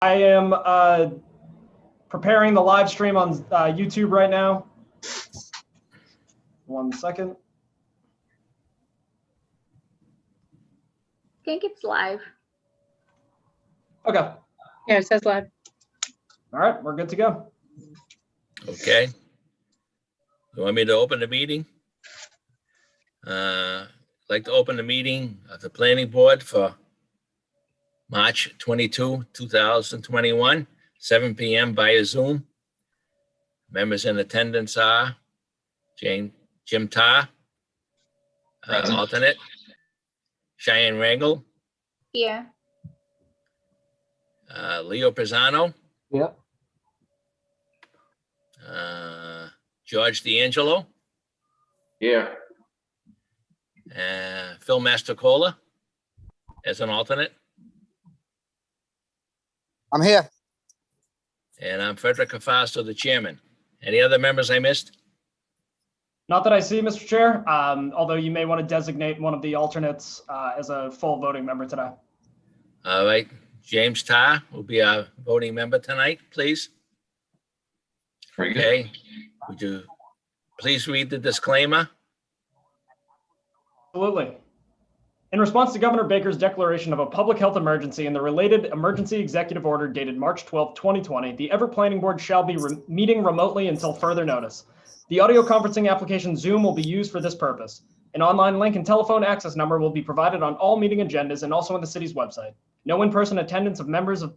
I am preparing the live stream on YouTube right now. 1 second. I think it's live. Okay. Yeah, it says live. All right, we're good to go. Okay. You want me to open the meeting? I'd like to open the meeting of the planning board for March 22, 2021, 7 p.m. via Zoom. Members in attendance are Jim Tarr, alternate, Cheyenne Rangel, Here. Leo Pisano, Yep. George D'Angelo, Yeah. Phil Mastercola as an alternate, I'm here. and I'm Frederick Cafasto, the chairman. Any other members I missed? Not that I see, Mr. Chair, although you may want to designate one of the alternates as a full voting member today. All right, James Tarr will be our voting member tonight, please. Very good. Okay, would you please read the disclaimer? Absolutely. In response to Governor Baker's declaration of a public health emergency and the related emergency executive order dated March 12, 2020, the Everett Planning Board shall be meeting remotely until further notice. The audio conferencing application Zoom will be used for this purpose. An online link and telephone access number will be provided on all meeting agendas and also on the city's website. No in-person attendance of members of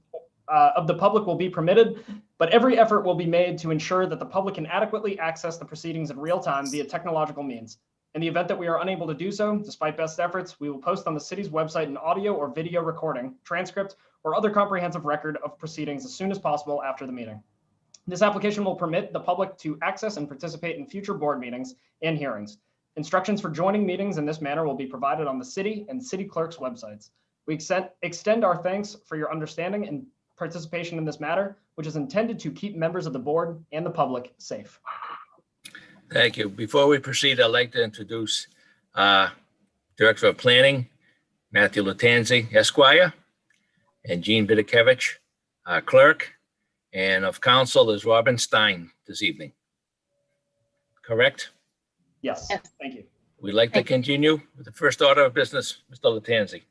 the public will be permitted, but every effort will be made to ensure that the public can adequately access the proceedings in real time via technological means. In the event that we are unable to do so, despite best efforts, we will post on the city's website an audio or video recording, transcript, or other comprehensive record of proceedings as soon as possible after the meeting. This application will permit the public to access and participate in future board meetings and hearings. Instructions for joining meetings in this manner will be provided on the city and city clerk's websites. We extend our thanks for your understanding and participation in this matter, which is intended to keep members of the board and the public safe. Thank you. Before we proceed, I'd like to introduce Director of Planning, Matthew Latanzi, Esquire, and Jean Vidakevich, Clerk, and of Council is Robin Stein this evening. Correct? Yes, Yes. thank you. We'd like to continue with the first order of business, Mr. Latanzi.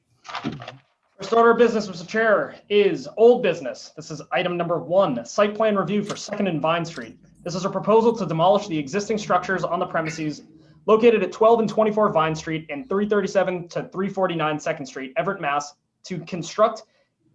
First order of business, Mr. Chair, is old business. This is item number 1, site plan review for 2nd and Vine Street. This is a proposal to demolish the existing structures on the premises located at 12 and 24 Vine Street and 337 to 349 2nd Street, Everett, Mass, to construct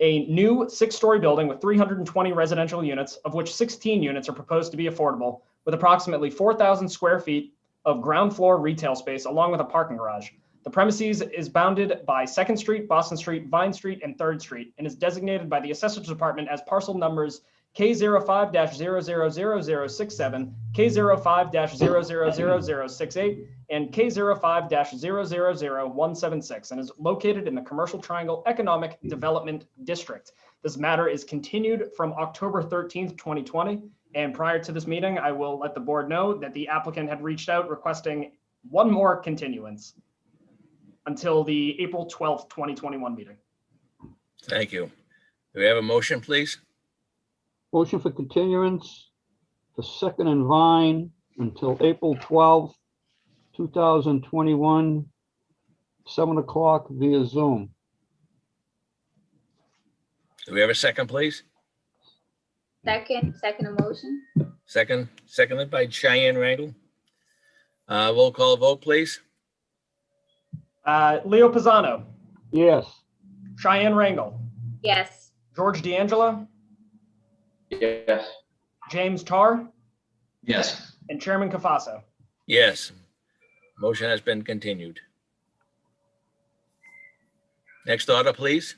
a new 6-story building with 320 residential units, of which 16 units are proposed to be affordable, with approximately 4,000 square feet of ground floor retail space, along with a parking garage. The premises is bounded by 2nd Street, Boston Street, Vine Street, and 3rd Street, and is designated by the Assessor's Department as parcel numbers K05-000067, K05-000068, and K05-000176, and is located in the Commercial Triangle Economic Development District. This matter is continued from October 13th, 2020. And prior to this meeting, I will let the board know that the applicant had reached out requesting one more continuance until the April 12th, 2021 meeting. Thank you. Do we have a motion, please? Motion for continuance for 2nd and Vine until April 12th, 2021, 7 o'clock via Zoom. Do we have a second, please? Second emotion. Seconded by Cheyenne Rangel. Roll call vote, please. Leo Pisano, Yes. Cheyenne Rangel, Yes. George D'Angelo, Yes. James Tarr, Yes. and Chairman Cafasso. Yes. Motion has been continued. Next order, please.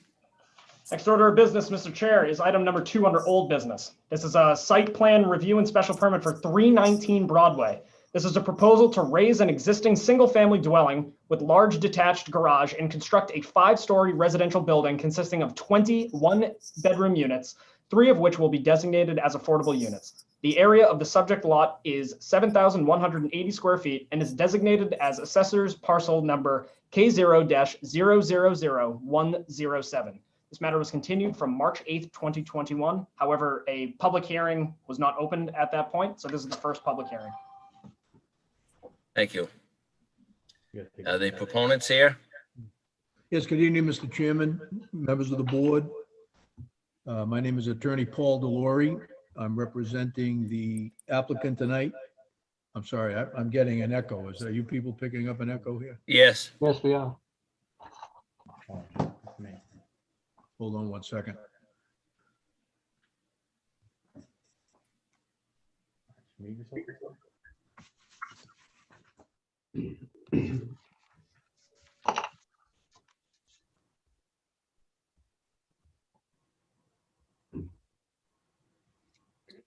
Next order of business, Mr. Chair, is item number 2 under old business. This is a site plan review and special permit for 319 Broadway. This is a proposal to raise an existing single-family dwelling with large detached garage and construct a 5-story residential building consisting of 21 bedroom units, 3 of which will be designated as affordable units. The area of the subject lot is 7,180 square feet and is designated as assessor's parcel number K0-000107. This matter was continued from March 8th, 2021. However, a public hearing was not opened at that point, so this is the first public hearing. Thank you. Are the proponents here? Yes, good evening, Mr. Chairman, members of the board. My name is Attorney Paul Delory. I'm representing the applicant tonight. I'm sorry, I'm getting an echo. Are you people picking up an echo here? Yes. Yes, we are. Hold on one second.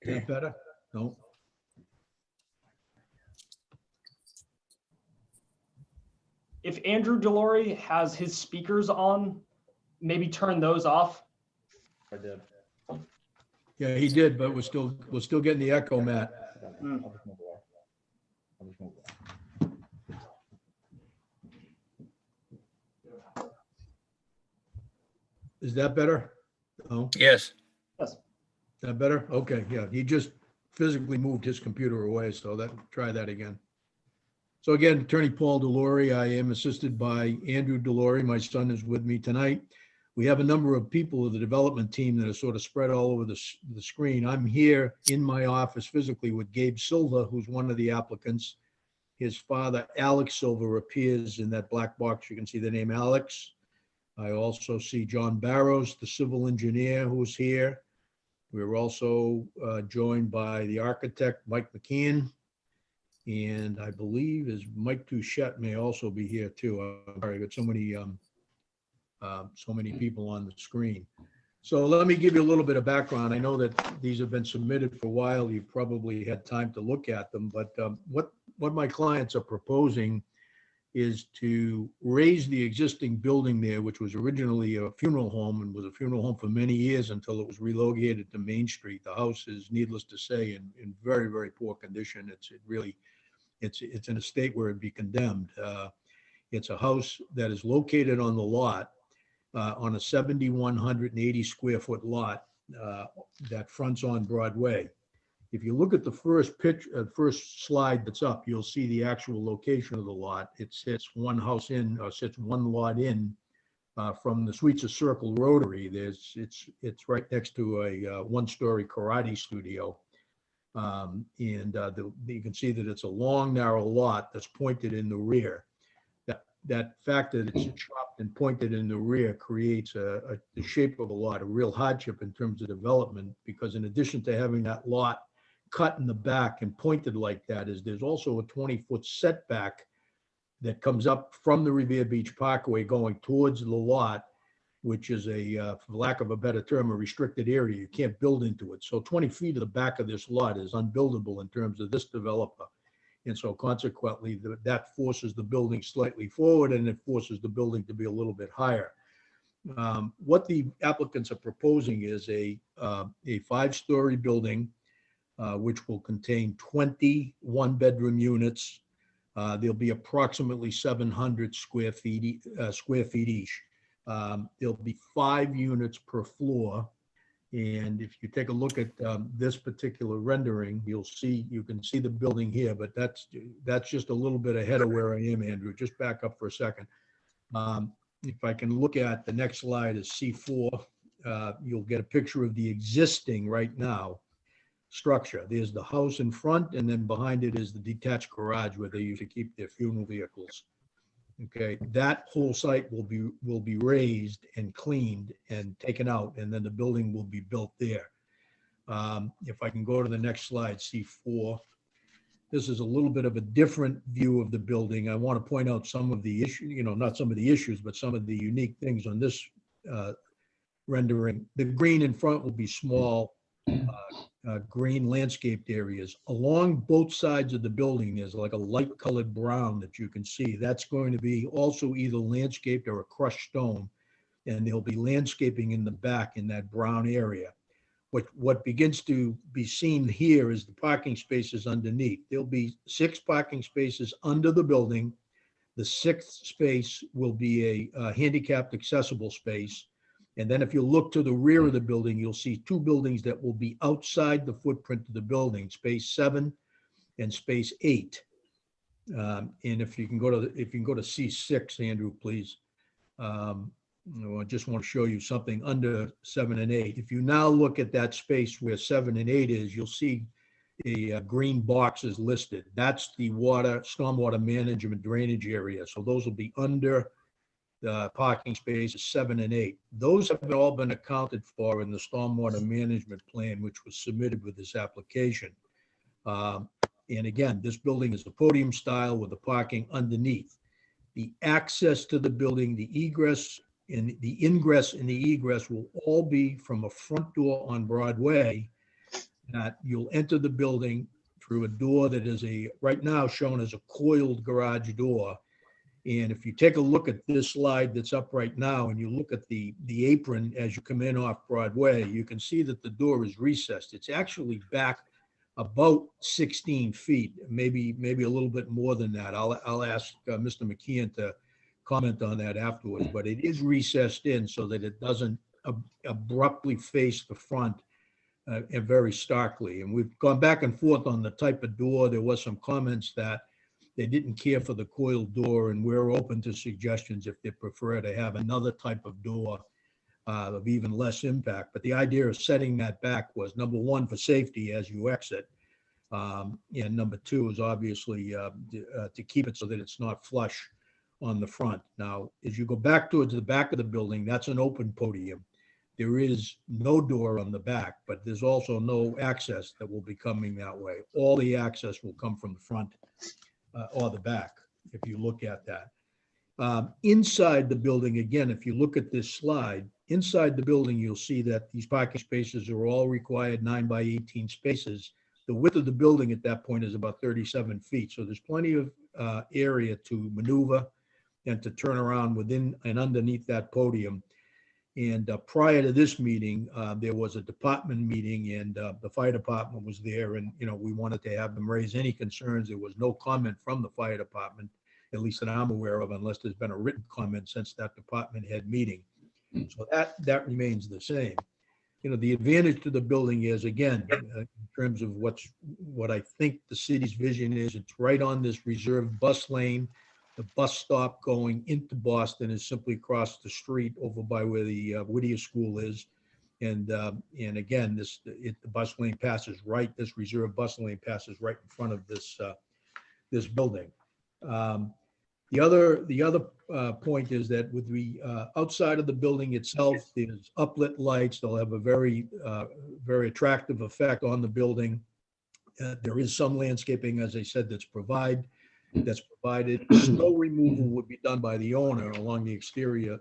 Is that better? No? If Andrew Delory has his speakers on, maybe turn those off. I did. Yeah, he did, but we're still getting the echo, Matt. Mm. I'll just move away. I'll just move away. Is that better? No? Yes. Yes. Is that better? Okay, yeah, he just physically moved his computer away, so try that again. So again, Attorney Paul Delory, I am assisted by Andrew Delory. My son is with me tonight. We have a number of people of the development team that are sort of spread all over the screen. I'm here in my office physically with Gabe Silva, who's one of the applicants. His father, Alex Silva, appears in that black box. You can see the name Alex. I also see John Barrows, the civil engineer, who's here. We're also joined by the architect, Mike McKeon. And I believe is Mike Touchette may also be here too. I'm sorry, got so many people on the screen. So let me give you a little bit of background. I know that these have been submitted for a while. You've probably had time to look at them, but what my clients are proposing is to raise the existing building there, which was originally a funeral home and was a funeral home for many years until it was relocated to Main Street. The house is, needless to say, in very, very poor condition. It's in a state where it'd be condemned. It's a house that is located on the lot, on a 7,180 square foot lot that fronts on Broadway. If you look at the first slide that's up, you'll see the actual location of the lot. It sits one house in, or sits one lot in from the Sweets of Circle Rotary. It's right next to a one-story karate studio. You can see that it's a long, narrow lot that's pointed in the rear. That fact that it's chopped and pointed in the rear creates the shape of a lot, a real hardship in terms of development, because in addition to having that lot cut in the back and pointed like that, there's also a 20-foot setback that comes up from the Revere Beach Parkway going towards the lot, which is for lack of a better term, a restricted area. You can't build into it. So 20 feet of the back of this lot is unbuildable in terms of this developer. And so consequently, that forces the building slightly forward, and it forces the building to be a little bit higher. What the applicants are proposing is a 5-story building, which will contain 20 one-bedroom units. There'll be approximately 700 square feet each. There'll be 5 units per floor. And if you take a look at this particular rendering, you can see the building here, but that's just a little bit ahead of where I am, Andrew. Just back up for a second. If I can look at the next slide is C4, you'll get a picture of the existing right now structure. There's the house in front, and then behind it is the detached garage where they usually keep their funeral vehicles. Okay, that whole site will be raised and cleaned and taken out, and then the building will be built there. If I can go to the next slide, C4. This is a little bit of a different view of the building. I want to point out some of the issues, not some of the issues, but some of the unique things on this rendering. The green in front will be small green landscaped areas. Along both sides of the building, there's like a light colored brown that you can see. That's going to be also either landscaped or a crushed stone. And there'll be landscaping in the back in that brown area. What begins to be seen here is the parking spaces underneath. There'll be 6 parking spaces under the building. The 6th space will be a handicapped accessible space. And then if you look to the rear of the building, you'll see two buildings that will be outside the footprint of the building, space 7 and space 8. And if you can go to C6, Andrew, please. I just want to show you something under 7 and 8. If you now look at that space where 7 and 8 is, you'll see a green box is listed. That's the stormwater management drainage area. So those will be under the parking spaces 7 and 8. Those have all been accounted for in the stormwater management plan, which was submitted with this application. And again, this building is a podium style with the parking underneath. The access to the building, the ingress and the egress will all be from a front door on Broadway. That you'll enter the building through a door that is right now shown as a coiled garage door. And if you take a look at this slide that's up right now, and you look at the apron as you come in off Broadway, you can see that the door is recessed. It's actually back about 16 feet, maybe a little bit more than that. I'll ask Mr. McKeon to comment on that afterwards, but it is recessed in so that it doesn't abruptly face the front and very starkly. And we've gone back and forth on the type of door. There was some comments that they didn't care for the coiled door, and we're open to suggestions if they prefer to have another type of door of even less impact. But the idea of setting that back was, number one, for safety as you exit. And number two is obviously to keep it so that it's not flush on the front. Now, as you go back towards the back of the building, that's an open podium. There is no door on the back, but there's also no access that will be coming that way. All the access will come from the front or the back, if you look at that. Inside the building, again, if you look at this slide, inside the building, you'll see that these parking spaces are all required 9 by 18 spaces. The width of the building at that point is about 37 feet. So there's plenty of area to maneuver and to turn around within and underneath that podium. And prior to this meeting, there was a department meeting, and the fire department was there, and we wanted to have them raise any concerns. There was no comment from the fire department, at least that I'm aware of, unless there's been a written comment since that department head meeting. So that remains the same. The advantage to the building is, again, in terms of what I think the city's vision is, it's right on this reserved bus lane. The bus stop going into Boston is simply across the street over by where the Whittier School is. And again, the bus lane passes right, this reserved bus lane passes right in front of this building. The other point is that with the outside of the building itself, there's uplit lights. They'll have a very attractive effect on the building. There is some landscaping, as I said, that's provided. Snow removal would be done by the owner along the exterior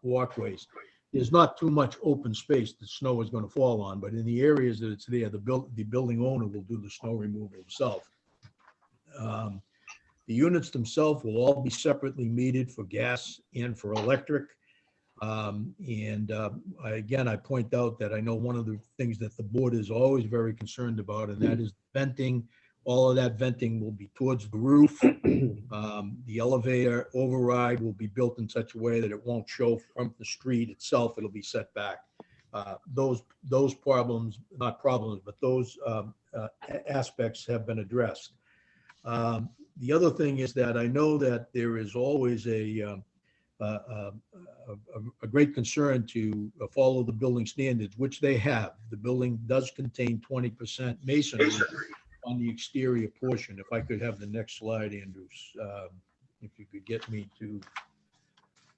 walkways. There's not too much open space that snow is going to fall on, but in the areas that it's there, the building owner will do the snow removal himself. The units themselves will all be separately metered for gas and for electric. Again, I point out that I know one of the things that the board is always very concerned about, and that is venting. All of that venting will be towards the roof. The elevator override will be built in such a way that it won't show from the street itself. It'll be set back. Those problems, not problems, but those aspects have been addressed. The other thing is that I know that there is always a great concern to follow the building standards, which they have. The building does contain 20% masonry on the exterior portion. If I could have the next slide, Andrews, if you could get me to,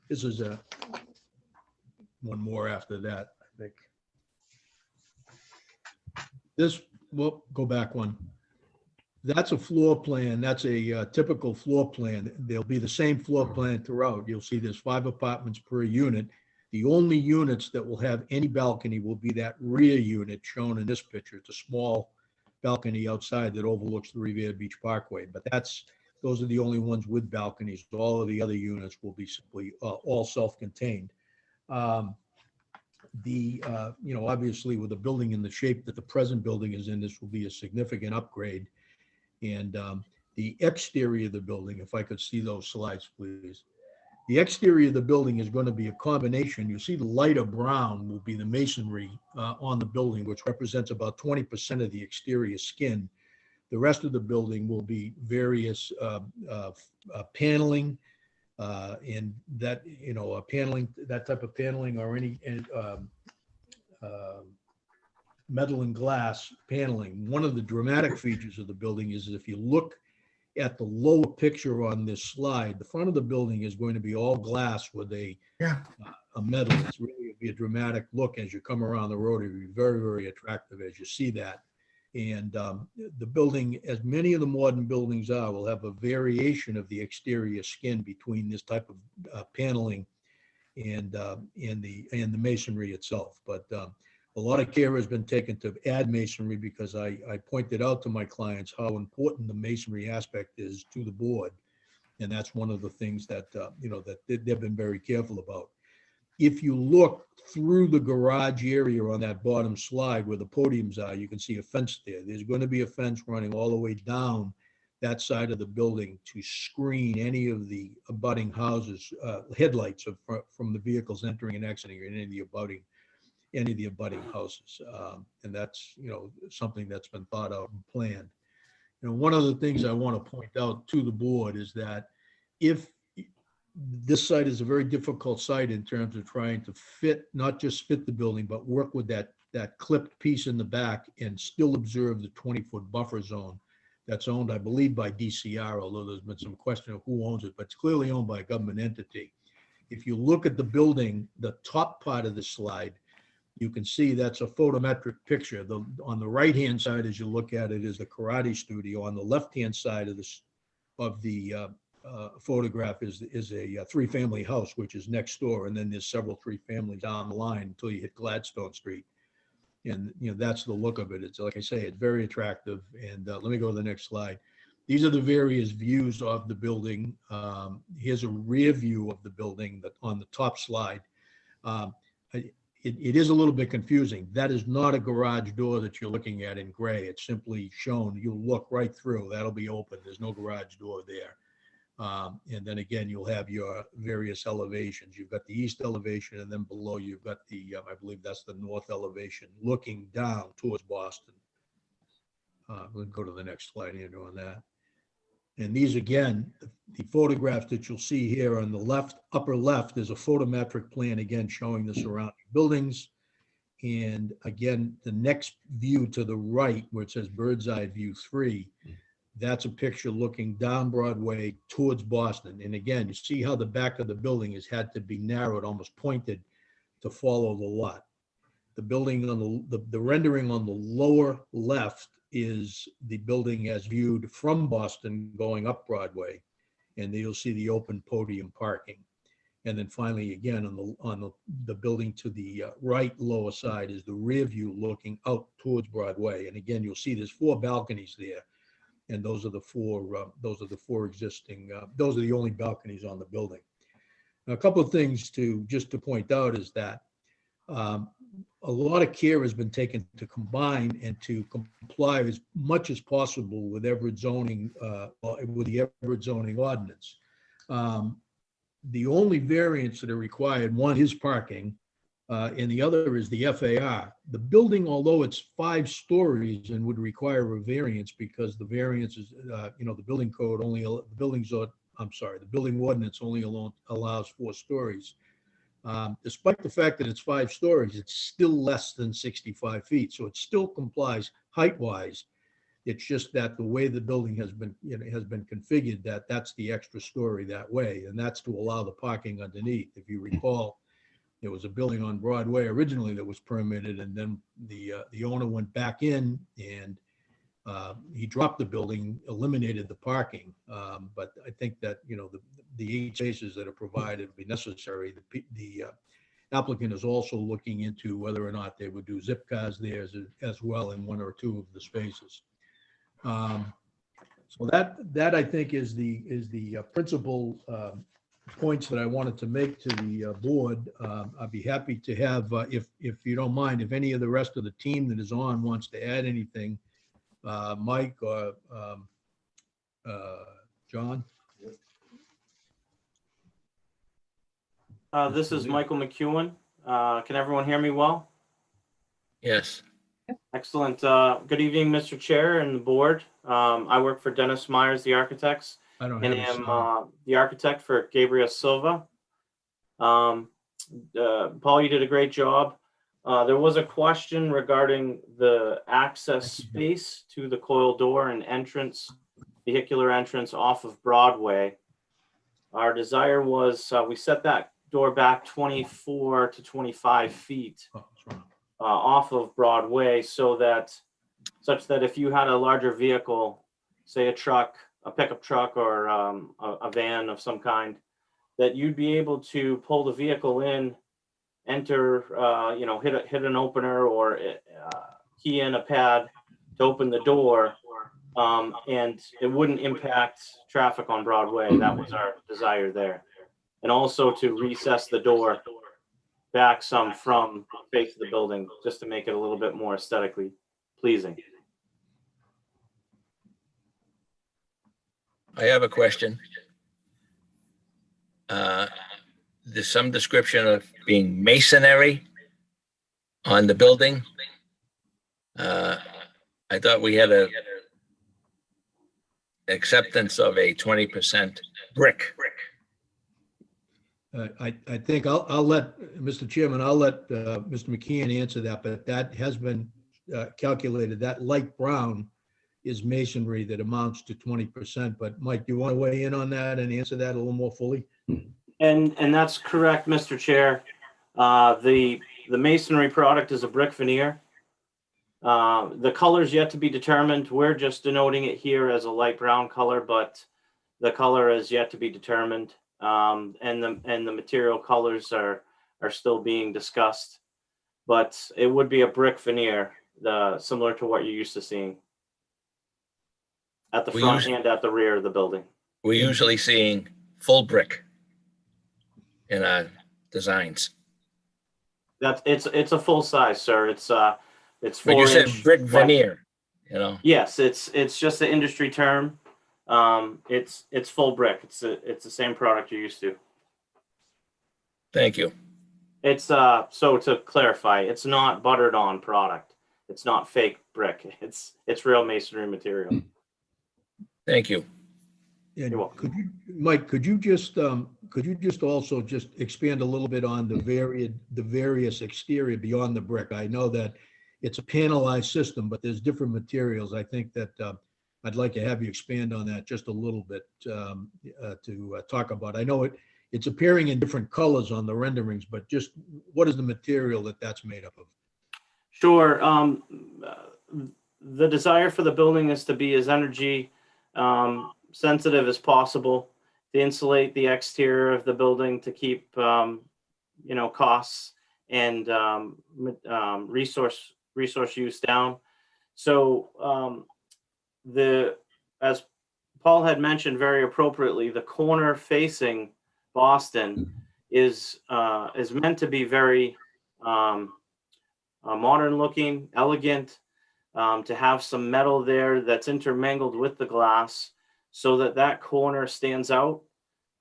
this is one more after that, I think. This, well, go back one. That's a floor plan. That's a typical floor plan. There'll be the same floor plan throughout. You'll see there's 5 apartments per unit. The only units that will have any balcony will be that rear unit shown in this picture. It's a small balcony outside that overlooks the Revere Beach Parkway, but those are the only ones with balconies. All of the other units will be simply all self-contained. Obviously with the building in the shape that the present building is in, this will be a significant upgrade. And the exterior of the building, if I could see those slides, please. The exterior of the building is going to be a combination. You see the lighter brown will be the masonry on the building, which represents about 20% of the exterior skin. The rest of the building will be various paneling, and that, paneling, that type of paneling, or any metal and glass paneling. One of the dramatic features of the building is if you look at the lower picture on this slide, the front of the building is going to be all glass with a metal. It's really going to be a dramatic look as you come around the road. It'll be very, very attractive as you see that. And the building, as many of the modern buildings are, will have a variation of the exterior skin between this type of paneling and the masonry itself. But a lot of care has been taken to add masonry, because I pointed out to my clients how important the masonry aspect is to the board. And that's one of the things that, that they've been very careful about. If you look through the garage area on that bottom slide where the podiums are, you can see a fence there. There's going to be a fence running all the way down that side of the building to screen any of the abutting houses, headlights from the vehicles entering and exiting, or any of the abutting houses. And that's, something that's been thought out and planned. One of the things I want to point out to the board is that if this site is a very difficult site in terms of trying to not just fit the building, but work with that clipped piece in the back and still observe the 20-foot buffer zone that's owned, I believe, by DCR, although there's been some question of who owns it, but it's clearly owned by a government entity. If you look at the building, the top part of the slide, you can see that's a photometric picture. On the right-hand side, as you look at it, is the karate studio. On the left-hand side of the photograph is a three-family house, which is next door, and then there's several three families down the line until you hit Gladstone Street. And that's the look of it. It's, like I say, it's very attractive. And let me go to the next slide. These are the various views of the building. Here's a rear view of the building that on the top slide. It is a little bit confusing. That is not a garage door that you're looking at in gray. It's simply shown. You'll look right through. That'll be open. There's no garage door there. And then again, you'll have your various elevations. You've got the east elevation, and then below you've got the, I believe that's the north elevation, looking down towards Boston. We'll go to the next slide here on that. And these, again, the photographs that you'll see here on the left, upper left, is a photometric plan, again, showing the surrounding buildings. And again, the next view to the right, where it says bird's eye view 3, that's a picture looking down Broadway towards Boston. And again, you see how the back of the building has had to be narrowed, almost pointed, to follow the lot. The building on the rendering on the lower left is the building as viewed from Boston going up Broadway, and you'll see the open podium parking. And then finally, again, on the building to the right lower side is the rear view looking out towards Broadway. And again, you'll see there's 4 balconies there, and those are the four existing. Those are the only balconies on the building. Now, a couple of things just to point out is that a lot of care has been taken to combine and to comply as much as possible with Everett zoning, with the Everett zoning ordinance. The only variants that are required, one is parking, and the other is the FAR. The building, although it's 5 stories and would require a variance, because the variance is, the building code only, the building ordinance only allows 4 stories. Despite the fact that it's 5 stories, it's still less than 65 feet. So it still complies height-wise. It's just that the way the building has been configured, that's the extra story that way, and that's to allow the parking underneath. If you recall, there was a building on Broadway originally that was permitted, and then the owner went back in and he dropped the building, eliminated the parking. But I think that, the 8 spaces that are provided would be necessary. The applicant is also looking into whether or not they would do zip cars there as well in 1 or 2 of the spaces. So that I think is the principal points that I wanted to make to the board. I'd be happy to have, if you don't mind, if any of the rest of the team that is on wants to add anything, Mike or John. This is Michael McEwen. Can everyone hear me well? Yes. Excellent. Good evening, Mr. Chair and the board. I work for Dennis Myers, the architects, I don't and have a am sound. the architect for Gabriel Silva. Paul, you did a great job. There was a question regarding the access space to the coil door and entrance, vehicular entrance off of Broadway. Our desire was we set that door back 24 to 25 feet Oh, what's wrong? off of Broadway, such that if you had a larger vehicle, say a truck, a pickup truck, or a van of some kind, that you'd be able to pull the vehicle in, enter, hit an opener or key in a pad to open the door, and it wouldn't impact traffic on Broadway. That was our desire there. And also to recess the door back some from the face of the building, just to make it a little bit more aesthetically pleasing. I have a question. There's some description of being masonry on the building. I thought we had a acceptance of a 20% brick. I think I'll let, Mr. Chairman, I'll let Mr. McKeon answer that, but that has been calculated. That light brown is masonry that amounts to 20%. But Mike, do you want to weigh in on that and answer that a little more fully? And that's correct, Mr. Chair. The masonry product is a brick veneer. The color is yet to be determined. We're just denoting it here as a light brown color, but the color is yet to be determined. And the material colors are still being discussed, but it would be a brick veneer, similar to what you're used to seeing at the front and at the rear of the building. We're usually seeing full brick in our designs. It's a full size, sir. It's But 4 you said inch brick veneer, you know? Yes, it's just an industry term. It's full brick. It's the same product you're used to. Thank you. It's so to clarify, it's not buttered on product. It's not fake brick. It's real masonry material. Thank you. And You're welcome. could you, Mike, could you just also just expand a little bit on the various exterior beyond the brick? I know that it's a panelized system, but there's different materials. I think that I'd like to have you expand on that just a little bit to talk about. I know it's appearing in different colors on the renderings, but just what is the material that's made up of? Sure. The desire for the building is to be as energy sensitive as possible, to insulate the exterior of the building, to keep costs and resource use down. So as Paul had mentioned very appropriately, the corner facing Boston is meant to be very modern looking, elegant, to have some metal there that's intermingled with the glass so that corner stands out.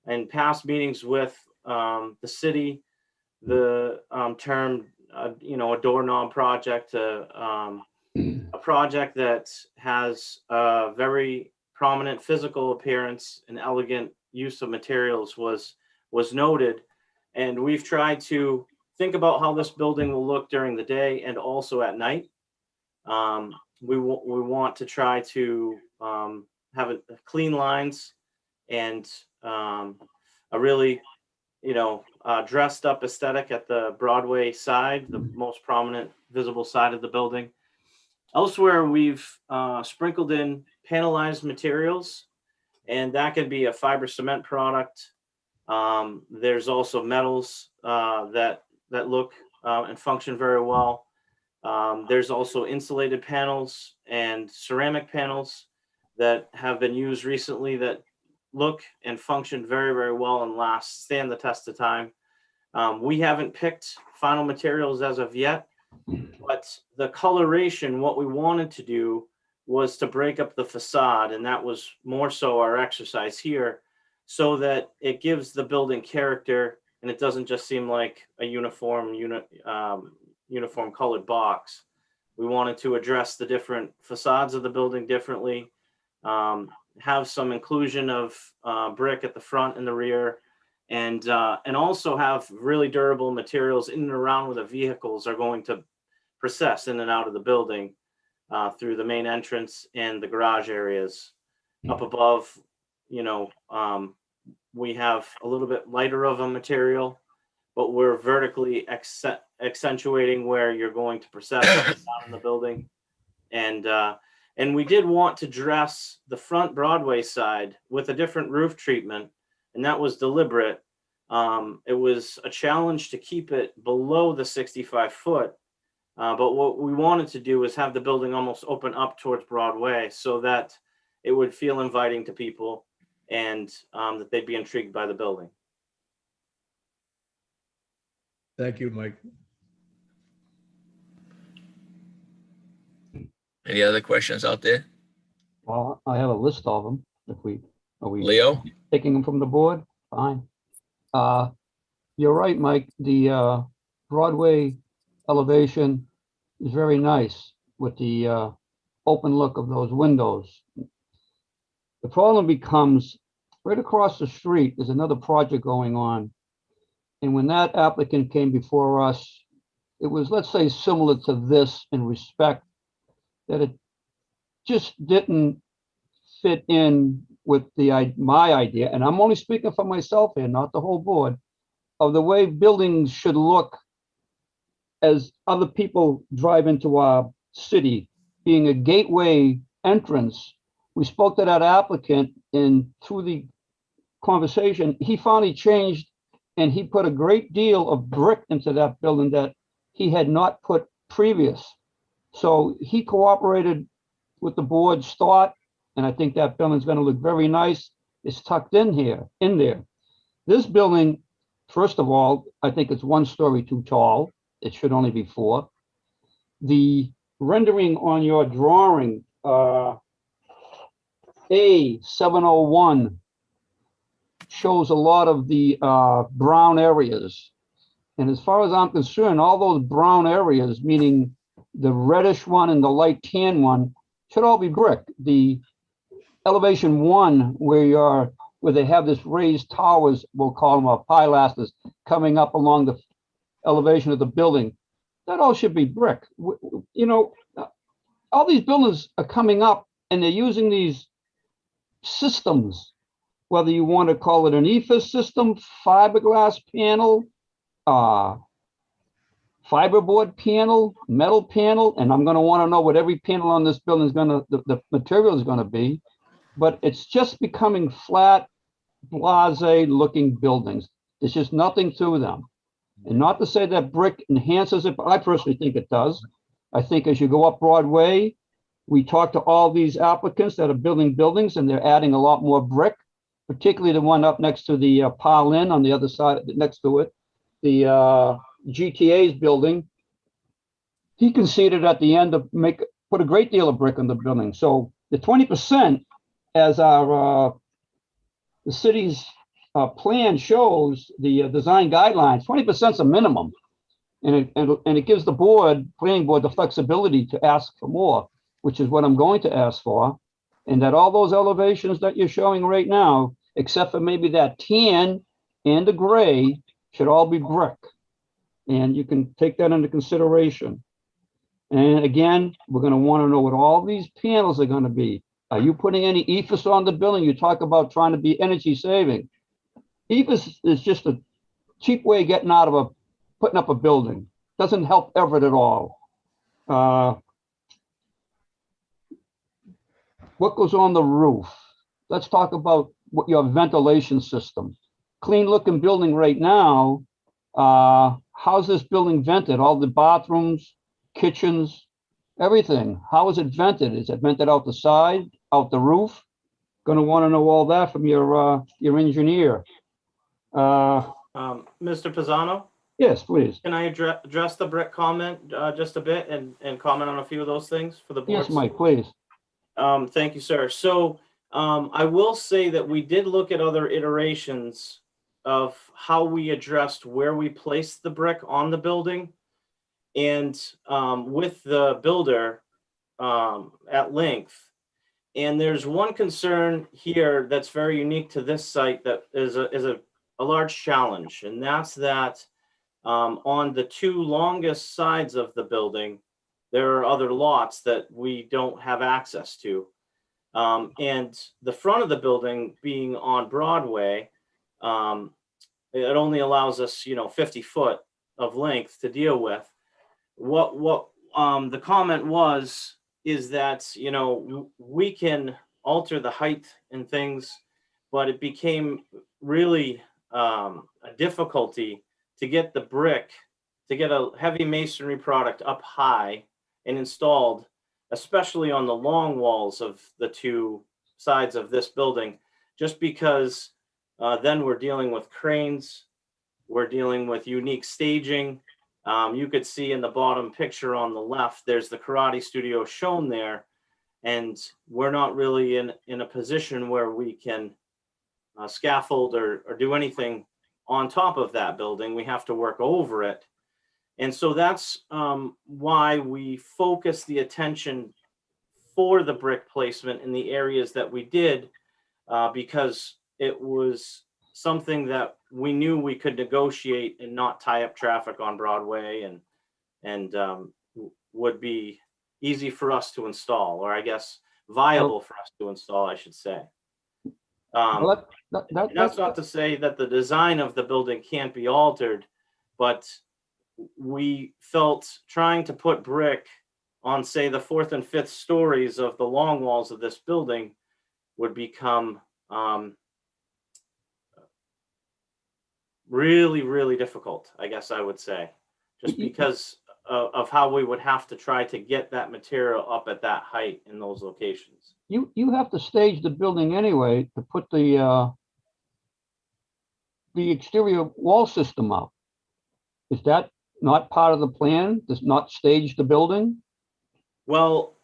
In past meetings with the city, the term, a doorknob project, a project that has a very prominent physical appearance and elegant use of materials was noted. And we've tried to think about how this building will look during the day and also at night. We want to try to have clean lines and a really, dressed up aesthetic at the Broadway side, the most prominent visible side of the building. Elsewhere, we've sprinkled in panelized materials, and that could be a fiber cement product. There's also metals that look and function very well. There's also insulated panels and ceramic panels that have been used recently that look and function very, very well and stand the test of time. We haven't picked final materials as of yet, but the coloration, what we wanted to do was to break up the facade, and that was more so our exercise here, so that it gives the building character and it doesn't just seem like a uniform colored box. We wanted to address the different facades of the building differently, have some inclusion of brick at the front and the rear, and also have really durable materials in and around where the vehicles are going to process in and out of the building through the main entrance and the garage areas. Up above, we have a little bit lighter of a material, but we're vertically accentuating where you're going to process up and down in the building. And we did want to dress the front Broadway side with a different roof treatment, and that was deliberate. It was a challenge to keep it below the 65 foot. But what we wanted to do was have the building almost open up towards Broadway so that it would feel inviting to people and that they'd be intrigued by the building. Thank you, Mike. Any other questions out there? Well, I have a list of them. Are we Leo? taking them from the board? Fine. You're right, Mike. The Broadway elevation is very nice with the open look of those windows. The problem becomes right across the street, there's another project going on. And when that applicant came before us, it was, let's say, similar to this in respect that it just didn't fit in with my idea, and I'm only speaking for myself here, not the whole board, of the way buildings should look as other people drive into our city, being a gateway entrance. We spoke to that applicant, and through the conversation, he finally changed, and he put a great deal of brick into that building that he had not put previous. So he cooperated with the board's thought, and I think that building's going to look very nice. It's tucked in there. This building, first of all, I think it's 1 story too tall. It should only be 4. The rendering on your drawing, A701, shows a lot of the brown areas. And as far as I'm concerned, all those brown areas, meaning the reddish one and the light tan one, should all be brick. The elevation 1, where they have this raised towers, we'll call them pilasters, coming up along the elevation of the building, that all should be brick. All these buildings are coming up and they're using these systems, whether you want to call it an EFIS system, fiberglass panel, fiberboard panel, metal panel, and I'm going to want to know what every panel on this building is going to, the material is going to be, but it's just becoming flat, blasé looking buildings. There's just nothing to them. And not to say that brick enhances it, but I personally think it does. I think as you go up Broadway, we talk to all these applicants that are building buildings, and they're adding a lot more brick, particularly the one up next to the Pile Inn on the other side, next to it, the GTA's building. He conceded at the end to put a great deal of brick on the building. So the 20%, as the city's plan shows, the design guidelines, 20% is a minimum. And it gives the planning board, the flexibility to ask for more, which is what I'm going to ask for. And that all those elevations that you're showing right now, except for maybe that tan and the gray, should all be brick. And you can take that into consideration. And again, we're going to want to know what all these panels are going to be. Are you putting any EFIS on the building? You talk about trying to be energy saving. EFIS is just a cheap way of getting out of putting up a building. Doesn't help Everett at all. What goes on the roof? Let's talk about what your ventilation system. Clean looking building right now. How's this building vented? All the bathrooms, kitchens, everything. How is it vented? Is it vented out the side, out the roof? Going to want to know all that from your engineer. Mr. Pisano, Yes, please. can I address the brick comment just a bit and comment on a few of those things for the board? Yes, Mike, please. Thank you, sir. So I will say that we did look at other iterations of how we addressed where we placed the brick on the building. And with the builder at length. And there's one concern here that's very unique to this site that is a large challenge. And that's that on the two longest sides of the building, there are other lots that we don't have access to. And the front of the building being on Broadway, it only allows us, 50 foot of length to deal with. What the comment is that, we can alter the height and things, but it became really a difficulty to get the brick, to get a heavy masonry product up high and installed, especially on the long walls of the two sides of this building, just because then we're dealing with cranes, we're dealing with unique staging. You could see in the bottom picture on the left, there's the karate studio shown there, and we're not really in a position where we can scaffold or do anything on top of that building. We have to work over it. And so that's why we focus the attention for the brick placement in the areas that we did, because it was something that we knew we could negotiate and not tie up traffic on Broadway, and would be easy for us to install, or I guess viable for us to install, I should say. Well, That's not to say that the design of the building can't be altered, but we felt trying to put brick on, say, the 4th and 5th stories of the long walls of this building would become really, really difficult, I guess I would say, just because of how we would have to try to get that material up at that height in those locations. You have to stage the building anyway to put the exterior wall system up. Is that not part of the plan? Does not stage the building? Well,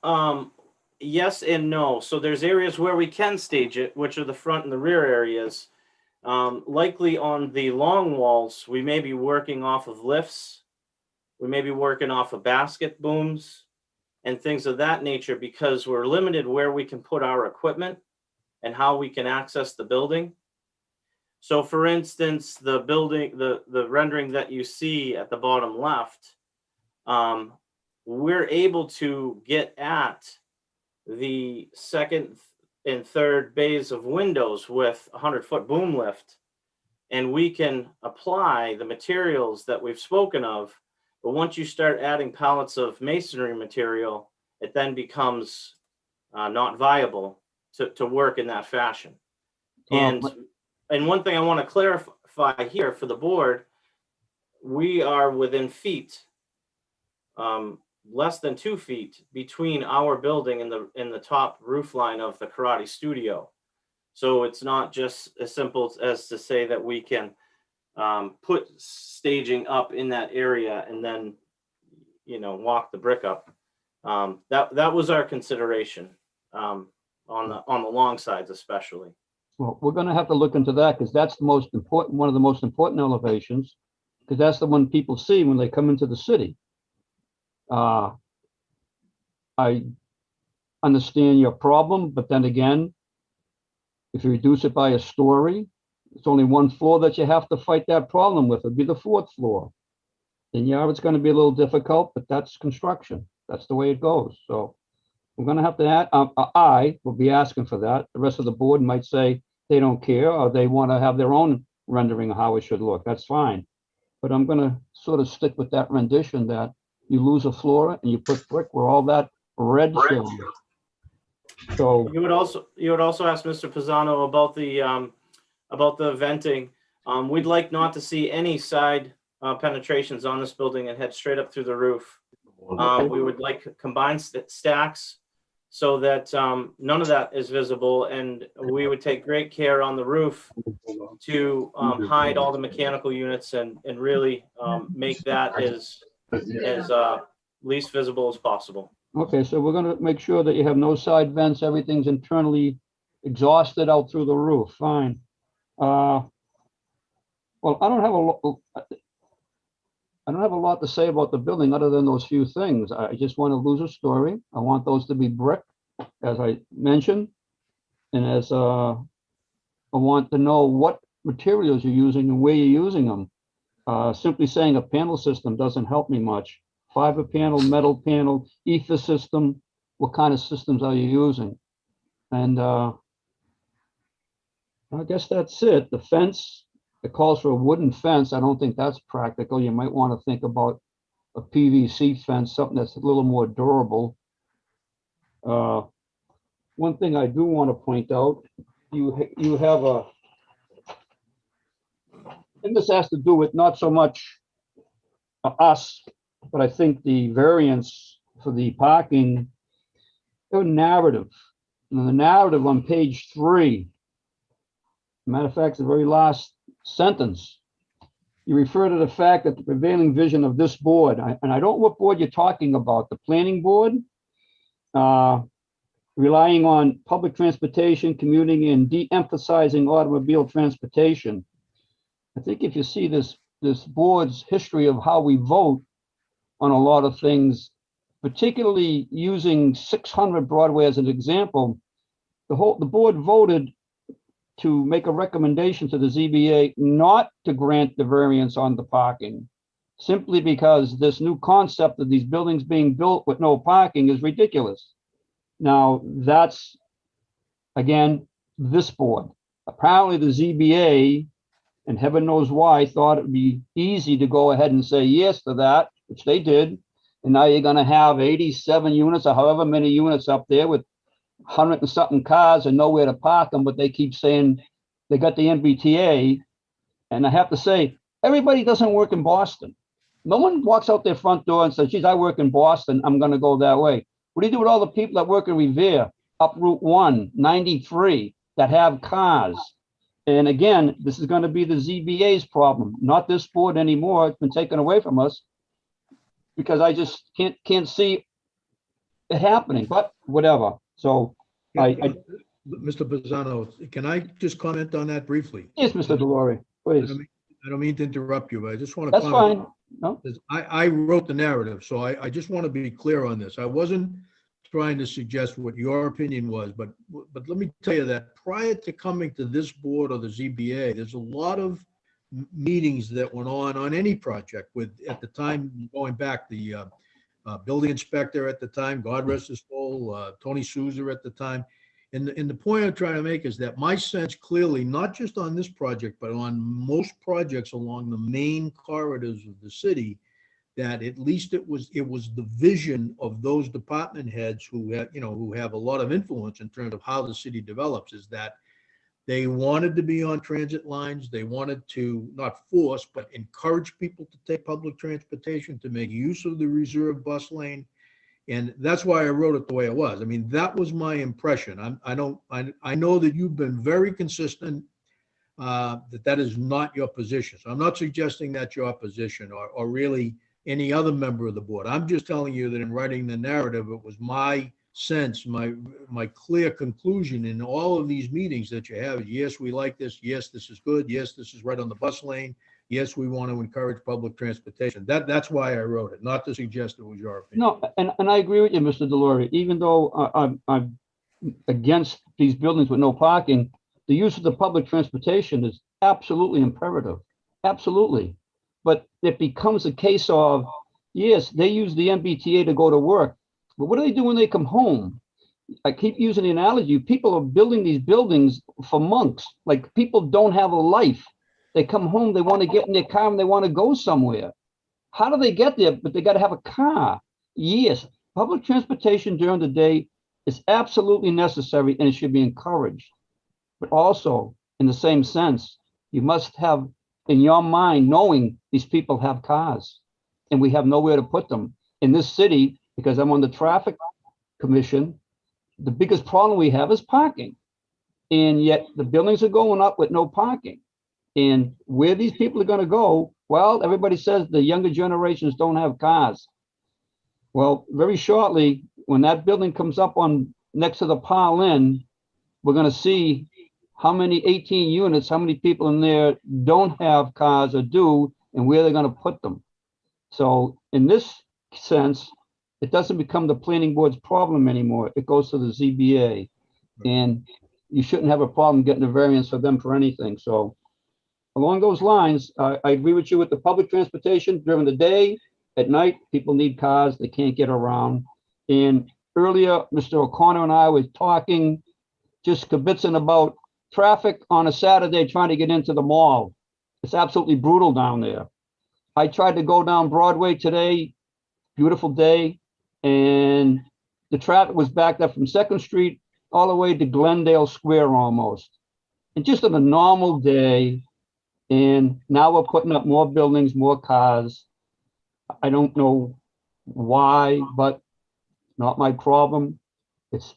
yes and no. So there's areas where we can stage it, which are the front and the rear areas. Likely on the long walls, we may be working off of lifts. We may be working off of basket booms and things of that nature, because we're limited where we can put our equipment and how we can access the building. So for instance, the building, the rendering that you see at the bottom left, we're able to get at the second and third bays of windows with a 100-foot boom lift, and we can apply the materials that we've spoken of. But once you start adding pallets of masonry material, it then becomes not viable to work in that fashion. And one thing I want to clarify here for the board, we are within feet, less than 2 feet between our building and the top roof line of the karate studio. So it's not just as simple as to say that we can put staging up in that area and then, walk the brick up. That was our consideration on the long sides, especially. Well, we're going to have to look into that, because that's the most important, one of the most important elevations, because that's the one people see when they come into the city. I understand your problem, but then again, if you reduce it by a story, it's only one floor that you have to fight that problem with. It'd be the 4th floor. And yeah, it's going to be a little difficult, but that's construction. That's the way it goes. So we're going to have to add, I will be asking for that. The rest of the board might say they don't care, or they want to have their own rendering of how it should look. That's fine. But I'm going to sort of stick with that rendition that you lose a floor and you put brick where all that red shows. So You would also ask Mr. Pisano about the venting. We'd like not to see any side penetrations on this building and head straight up through the roof. We would like combined stacks so that none of that is visible, and we would take great care on the roof to hide all the mechanical units and really make that as least visible as possible. okay, so we're going to make sure that you have no side vents. Everything's internally exhausted out through the roof. Fine. Well, I don't have a lot to say about the building other than those few things. I just want to lose a story. I want those to be brick, as I mentioned. And as I want to know what materials you're using and where you're using them. Simply saying a panel system doesn't help me much. Fiber panel, metal panel, ether system, what kind of systems are you using? And I guess that's it. The fence, it calls for a wooden fence. I don't think that's practical. You might want to think about a PVC fence, something that's a little more durable. One thing I do want to point out, you have a, and this has to do with not so much us, but I think the variance for the parking, the narrative. And the narrative on page 3, matter of fact, the very last sentence, you refer to the fact that the prevailing vision of this board, and I don't know what board you're talking about, the planning board, relying on public transportation, commuting, and de-emphasizing automobile transportation. I think if you see this board's history of how we vote on a lot of things, particularly using 600 Broadway as an example, the board voted to make a recommendation to the ZBA not to grant the variance on the parking, simply because this new concept of these buildings being built with no parking is ridiculous. Now, that's, again, this board. Apparently the ZBA, and heaven knows why, thought it'd be easy to go ahead and say yes to that, which they did. And now you're gonna have 87 units or however many units up there with 100 and something cars and nowhere to park them, but they keep saying they got the MBTA. And I have to say, everybody doesn't work in Boston. No one walks out their front door and says, geez, I work in Boston, I'm gonna go that way. What do you do with all the people that work in Revere, up Route 1, 93, that have cars? And again, this is going to be the ZBA's problem, not this board anymore. It's been taken away from us because I just can't see it happening, but whatever. So Mr. Bazzano, can I just comment on that briefly? Yes, Mr. Delory, please. I don't mean to interrupt you, but I just want to. That's fine. No? I wrote the narrative, so I just want to be clear on this. I wasn't trying to suggest what your opinion was, but let me tell you that prior to coming to this board or the ZBA, there's a lot of meetings that went on any project with, at the time, going back, the building inspector at the time, God rest his soul, Tony Souza at the time. And the point I'm trying to make is that my sense clearly, not just on this project, but on most projects along the main corridors of the city, that at least it was the vision of those department heads who have a lot of influence in terms of how the city develops, is that they wanted to be on transit lines. They wanted to not force, but encourage people to take public transportation, to make use of the reserved bus lane. And that's why I wrote it the way it was. I mean, that was my impression. I know that you've been very consistent, that is not your position. So I'm not suggesting that's your position or really any other member of the board. I'm just telling you that in writing the narrative, it was my sense, my clear conclusion in all of these meetings that you have. Yes, we like this. Yes, this is good. Yes, this is right on the bus lane. Yes, we want to encourage public transportation. That's why I wrote it, not to suggest it was your opinion. No, and I agree with you, Mr. Delory. Even though I'm against these buildings with no parking, the use of the public transportation is absolutely imperative. Absolutely. But it becomes a case of, yes, they use the MBTA to go to work, but what do they do when they come home? I keep using the analogy. People are building these buildings for monks. Like, people don't have a life. They come home, they want to get in their car and they want to go somewhere. How do they get there? But they got to have a car. Yes, public transportation during the day is absolutely necessary and it should be encouraged. But also, in the same sense, you must have in your mind knowing these people have cars and we have nowhere to put them. In this city, because I'm on the traffic commission, the biggest problem we have is parking. And yet the buildings are going up with no parking. And where these people are going to go, well, everybody says the younger generations don't have cars. Well, very shortly, when that building comes up on next to the Pile Inn, we're going to see how many 18 units, how many people in there don't have cars or do, and where they're gonna put them. So in this sense, it doesn't become the planning board's problem anymore. It goes to the ZBA. And you shouldn't have a problem getting a variance for them for anything. So along those lines, I agree with you with the public transportation during the day. At night, people need cars. They can't get around. And earlier, Mr. O'Connor and I were talking, just kibitzing about traffic on a Saturday trying to get into the mall. It's absolutely brutal down there. I tried to go down Broadway today, beautiful day, and the traffic was backed up from 2nd Street all the way to Glendale Square almost. And just on a normal day, and now we're putting up more buildings, more cars. I don't know why, but not my problem.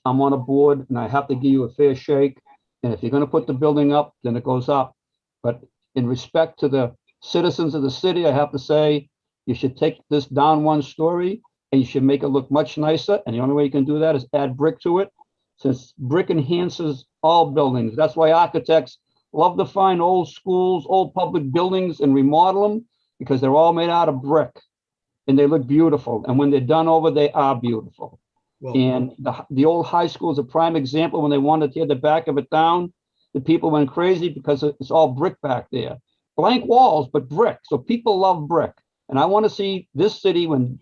I'm on a board and I have to give you a fair shake. And if you're gonna put the building up, then it goes up. But in respect to the citizens of the city, I have to say, you should take this down 1 story and you should make it look much nicer. And the only way you can do that is add brick to it, since brick enhances all buildings. That's why architects love to find old schools, old public buildings and remodel them, because they're all made out of brick and they look beautiful. And when they're done over, they are beautiful. Well, And the old high school is a prime example. When they wanted to tear the back of it down, the people went crazy because it's all brick back there. Blank walls, but brick. So people love brick. And I want to see this city when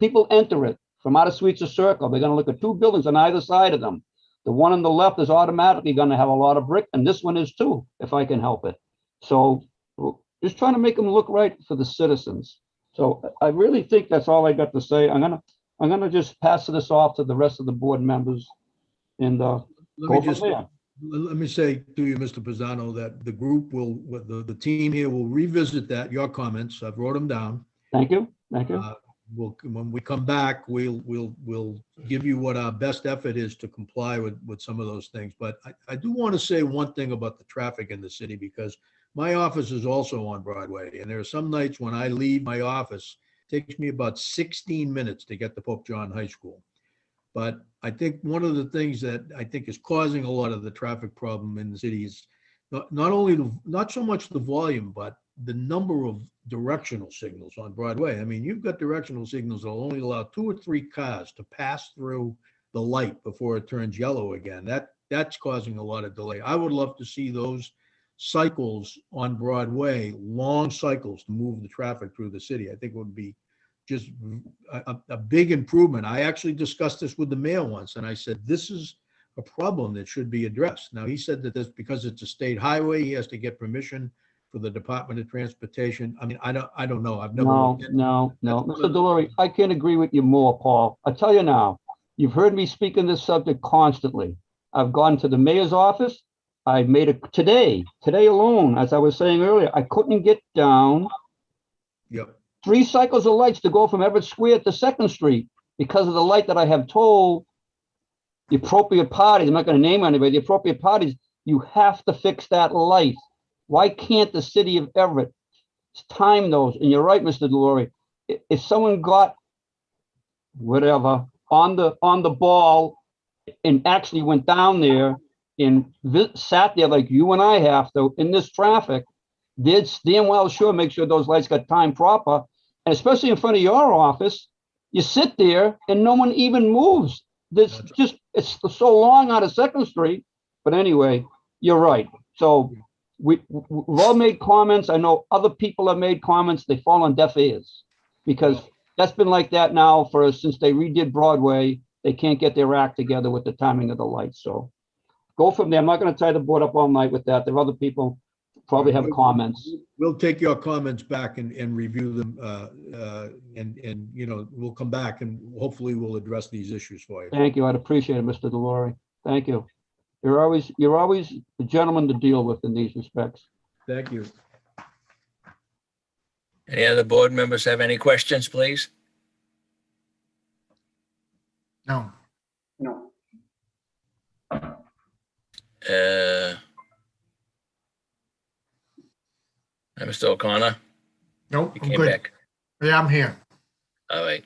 people enter it from out of Sweetser Circle, they're going to look at 2 buildings on either side of them. The one on the left is automatically going to have a lot of brick, and this one is too, if I can help it. So just trying to make them look right for the citizens. So I really think that's all I got to say. I'm gonna just pass this off to the rest of the board members and let go me from there. let me say to you, Mr. Pisano, that the group will, the team here will revisit that, your comments. I've wrote them down. Thank you. Thank you. When we come back, we'll give you what our best effort is to comply with some of those things. But I do want to say one thing about the traffic in the city, because my office is also on Broadway. And there are some nights when I leave my office, it takes me about 16 minutes to get to Pope John High School. But I think one of the things that I think is causing a lot of the traffic problem in the city is not so much the volume, but the number of directional signals on Broadway. I mean, you've got directional signals that will only allow 2 or 3 cars to pass through the light before it turns yellow again. That's causing a lot of delay. I would love to see those cycles on Broadway, long cycles to move the traffic through the city. I think it would be just a big improvement. I actually discussed this with the mayor once, and I said, this is a problem that should be addressed. Now, he said that because it's a state highway, he has to get permission for the Department of Transportation. I mean, I don't know. I've never looked into it. No. Mr. Delory, I can't agree with you more, Paul. I'll tell you now, you've heard me speak on this subject constantly. I've gone to the mayor's office. I made it today alone, as I was saying earlier, I couldn't get down Yep. 3 cycles of lights to go from Everett Square to 2nd Street because of the light that I have told the appropriate parties, I'm not going to name anybody, the appropriate parties, you have to fix that light. Why can't the city of Everett time those? And you're right, Mr. Delory. If someone got whatever on the ball and actually went down there and sat there like you and I have to in this traffic, did damn well sure make sure those lights got timed proper. And especially in front of your office, you sit there and no one even moves. It's so long out of 2nd Street. But anyway, you're right. So we've all made comments. I know other people have made comments. They fall on deaf ears because that's been like that now since they redid Broadway. They can't get their act together with the timing of the lights. So go from there. I'm not going to tie the board up all night with that. There are other people probably have comments. We'll take your comments back and review them. And we'll come back and hopefully we'll address these issues for you. Thank you. I'd appreciate it, Mr. Delory. Thank you. You're always a gentleman to deal with in these respects. Thank you. Any other board members have any questions, please? No. Mr. O'Connor, Nope, you I'm came good. back. Yeah, I'm here. All right.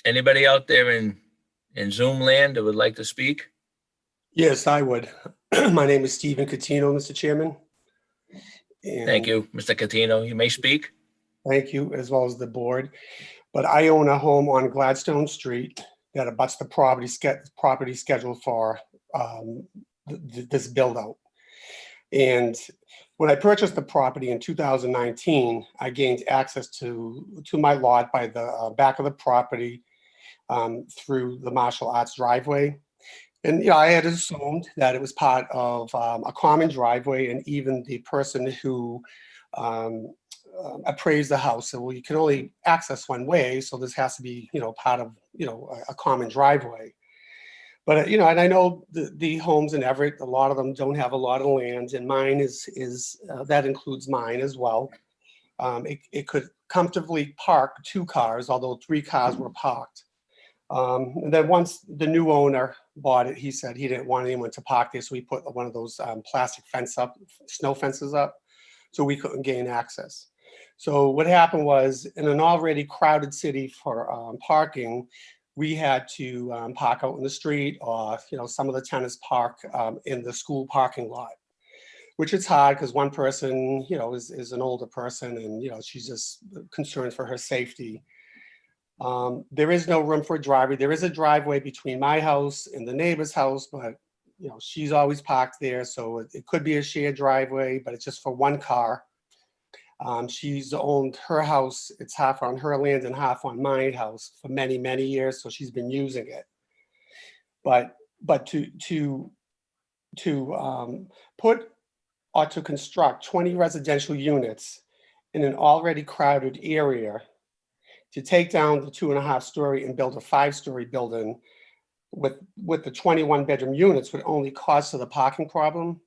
Anybody out there in Zoom land that would like to speak? Yes, I would. My name is Stephen Catino, Mr. Chairman. Thank you, Mr. Catino. You may speak. Thank you, as well as the board. But I own a home on Gladstone Street that abuts the property scheduled for this build out. And when I purchased the property in 2019, I gained access to my lot by the back of the property through the martial arts driveway. And, you know, I had assumed that it was part of a common driveway, and even the person who appraised the house said, well, you can only access one way, so this has to be, you know, part of, you know, a common driveway. But, you know, and I know the homes in Everett, a lot of them don't have a lot of land, and mine is that includes mine as well. It could comfortably park 2 cars, although 3 cars were parked. And then once the new owner bought it, he said he didn't want anyone to park there, so he put one of those plastic snow fences up, so we couldn't gain access. So what happened was, in an already crowded city for parking, we had to park out in the street, or, you know, some of the tenants park in the school parking lot, which is hard because one person, you know, is an older person, and, you know, she's just concerned for her safety. There is no room for a driveway. There is a driveway between my house and the neighbor's house, but, you know, she's always parked there. So it could be a shared driveway, but it's just for 1 car. She's owned her house. It's half on her land and half on my house for many, many years. So she's been using it. But to put or to construct 20 residential units in an already crowded area, to take down the 2.5-story and build a 5-story building with the 21 bedroom units would only cause to the parking problem,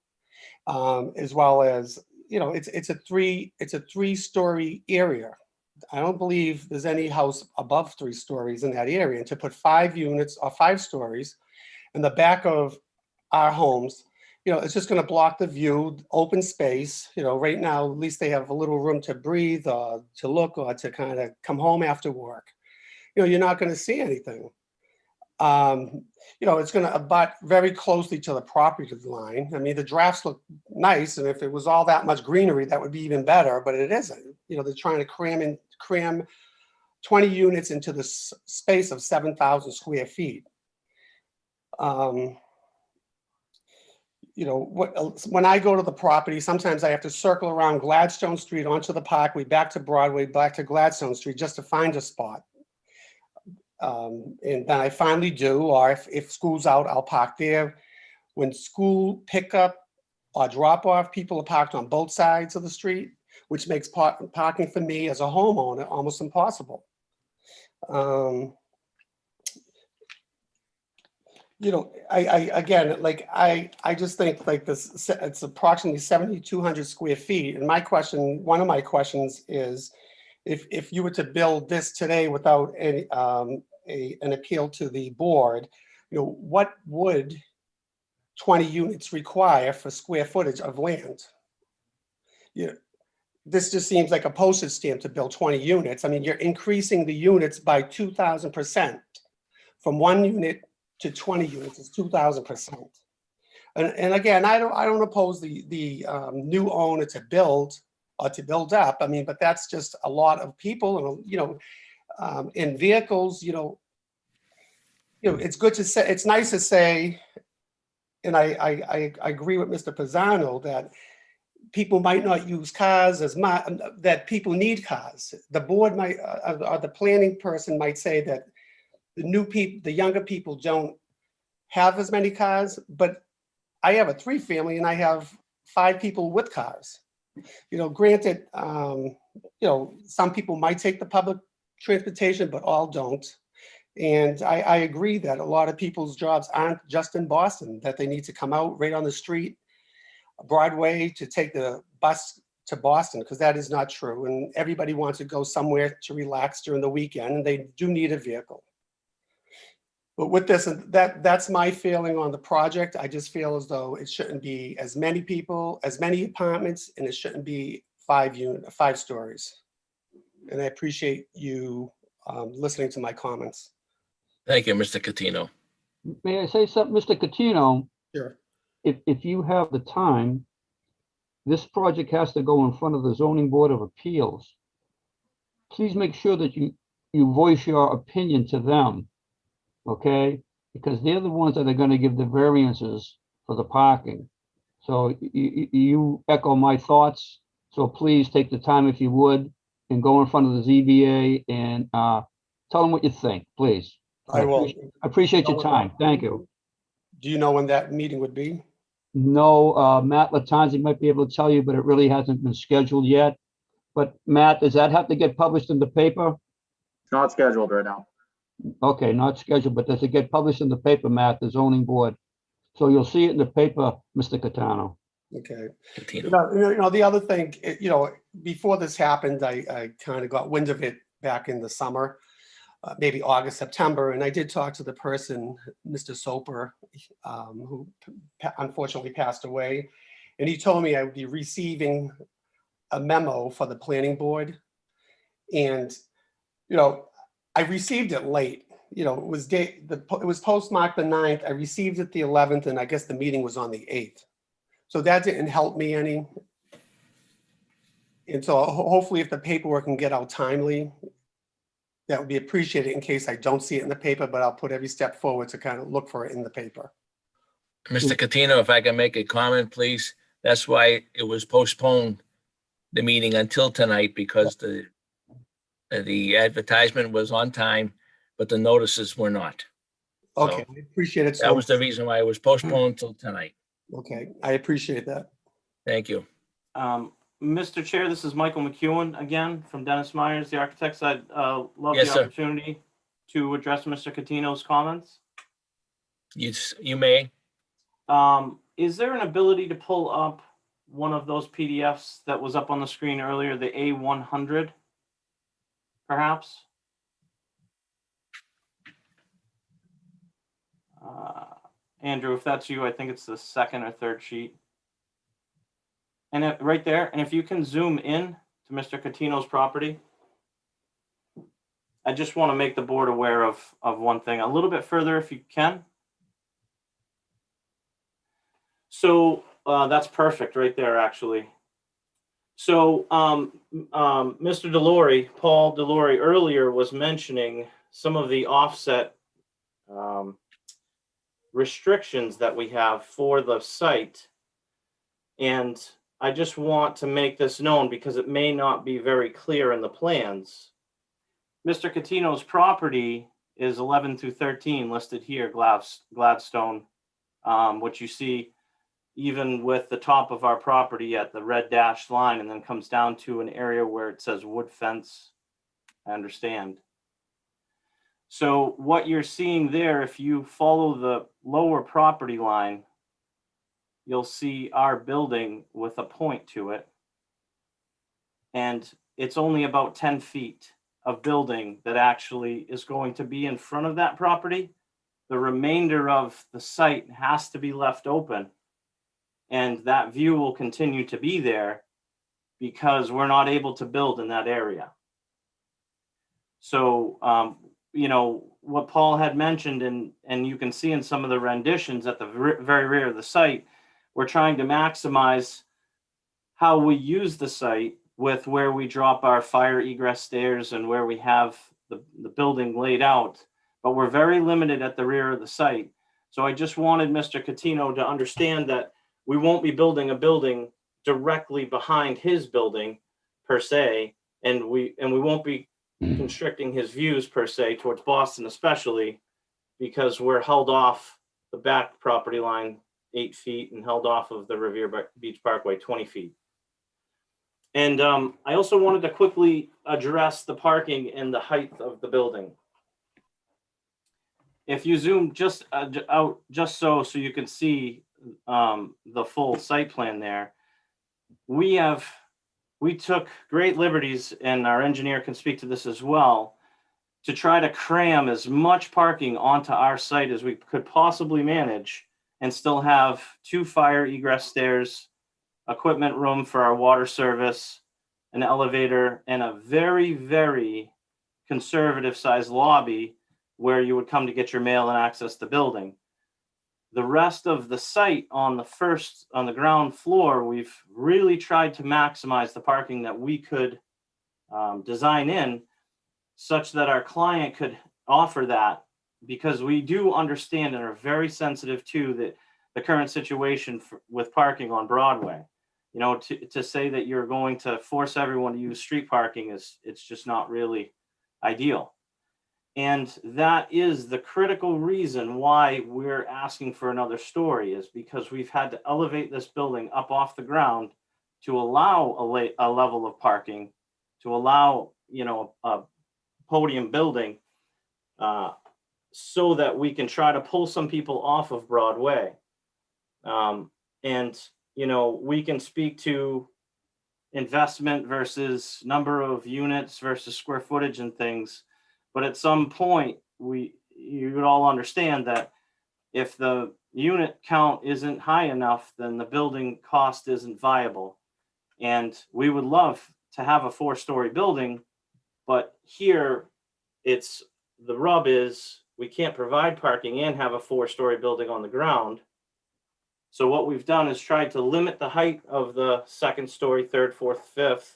as well as, you know, it's a 3-story area. I don't believe there's any house above 3 stories in that area. And to put 5 units or 5 stories in the back of our homes, you know, it's just going to block the view, open space. You know, right now, at least they have a little room to breathe, or to look, or to kind of come home after work. You know, you're not going to see anything. You know, it's going to abut very closely to the property line. I mean, the drafts look nice, and if it was all that much greenery, that would be even better, but it isn't. You know, they're trying to cram 20 units into the space of 7,000 square feet. You know, when I go to the property, sometimes I have to circle around Gladstone Street onto the Parkway, back to Broadway, back to Gladstone Street, just to find a spot. And then I finally do, or if school's out, I'll park there. When school pickup or drop off, people are parked on both sides of the street, which makes parking for me as a homeowner almost impossible. You know, I just think like this, it's approximately 7,200 square feet. And one of my questions is, if you were to build this today without any, an appeal to the board, you know, what would 20 units require for square footage of land? You know, this just seems like a postage stamp to build 20 units. I mean, you're increasing the units by 2,000%. From 1 unit to 20 units is 2,000%. And again, I don't oppose the new owner to build or to build up. I mean, but that's just a lot of people, and, you know, in vehicles, you know, it's good to say, it's nice to say, and I agree with Mr. Pisano that people might not use cars as much, that people need cars. The board might, or the planning person might say that the younger people don't have as many cars, but I have a 3-family and I have 5 people with cars. You know, granted, you know, some people might take the public transportation, but all don't. And I agree that a lot of people's jobs aren't just in Boston, that they need to come out right on the street, Broadway, to take the bus to Boston, because that is not true. And everybody wants to go somewhere to relax during the weekend, and they do need a vehicle. But with this, that's my feeling on the project. I just feel as though it shouldn't be as many people, as many apartments, and it shouldn't be 5 stories. And I appreciate you listening to my comments. Thank you, Mr. Catino. May I say something, Mr. Catino? Sure. if you have the time, this project has to go in front of the zoning board of appeals. Please make sure that you voice your opinion to them, okay? Because they're the ones that are gonna give the variances for the parking. So you echo my thoughts, so please take the time if you would and go in front of the ZBA and tell them what you think, please. I will. I appreciate your time. Thank you. Do you know when that meeting would be? No, Matt Latanzi might be able to tell you, but it really hasn't been scheduled yet. But Matt, does that have to get published in the paper? It's not scheduled right now. Okay, not scheduled, but does it get published in the paper, Matt, the zoning board? So you'll see it in the paper, Mr. Catano. Okay. Catino. The other thing, before this happened, I kind of got wind of it back in the summer, maybe August, September, and I did talk to the person, Mr. Soper, who unfortunately passed away, and he told me I would be receiving a memo for the planning board, and I received it late. It was postmarked the 9th. I received it the 11th, and I guess the meeting was on the 8th. So that didn't help me any. And so hopefully if the paperwork can get out timely, that would be appreciated in case I don't see it in the paper, but I'll put every step forward to kind of look for it in the paper. Mr. Catino, if I can make a comment, please. That's why it was postponed, the meeting until tonight, because the advertisement was on time, but the notices were not. Okay, I appreciate it. That was the reason why it was postponed till tonight. Okay, I appreciate that. Thank you. Mr. Chair, this is Michael McEwen again from Dennis Myers, the architects. I'd love Yes, the sir. opportunity to address Mr. Catino's comments. You may. Is there an ability to pull up one of those PDFs that was up on the screen earlier, the A100, perhaps? Andrew, if that's you, I think it's the second or third sheet. And right there, and if you can zoom in to Mr. Catino's property, I just want to make the board aware of one thing, a little bit further if you can. So that's perfect right there, actually. So Mr. Delory, Paul Delory earlier was mentioning some of the offset restrictions that we have for the site. And I just want to make this known because it may not be very clear in the plans. Mr. Catino's property is 11 through 13 listed here, Gladstone, which you see even with the top of our property at the red dashed line, and then comes down to an area where it says wood fence. I understand. So what you're seeing there, if you follow the lower property line, you'll see our building with a point to it. And it's only about 10 feet of building that actually is going to be in front of that property. The remainder of the site has to be left open. And that view will continue to be there because we're not able to build in that area. So, what Paul had mentioned, and you can see in some of the renditions at the very rear of the site, we're trying to maximize how we use the site with where we drop our fire egress stairs and where we have the building laid out, but we're very limited at the rear of the site. So I just wanted Mr. Catino to understand that we won't be building a building directly behind his building per se, and we won't be constricting his views per se towards Boston, especially because we're held off the back property line 8 feet and held off of the Revere Beach Parkway 20 feet. And I also wanted to quickly address the parking and the height of the building. If you zoom just out, just so you can see the full site plan there, we took great liberties, and our engineer can speak to this as well, to try to cram as much parking onto our site as we could possibly manage and still have 2 fire egress stairs, equipment room for our water service, an elevator, and a very, very conservative sized lobby where you would come to get your mail and access the building. The rest of the site on the ground floor, we've really tried to maximize the parking that we could design in such that our client could offer that, because we do understand and are very sensitive to the current situation with parking on Broadway. You know, to say that you're going to force everyone to use street parking it's just not really ideal. And that is the critical reason why we're asking for another story, is because we've had to elevate this building up off the ground to allow a level of parking, to allow, you know, a podium building, so that we can try to pull some people off of Broadway. And, you know, we can speak to investment versus number of units versus square footage and things. But at some point, you would all understand that if the unit count isn't high enough, then the building cost isn't viable. And we would love to have a 4-story building, but here the rub is we can't provide parking and have a 4-story building on the ground. So what we've done is tried to limit the height of the 2nd story, 3rd, 4th, 5th,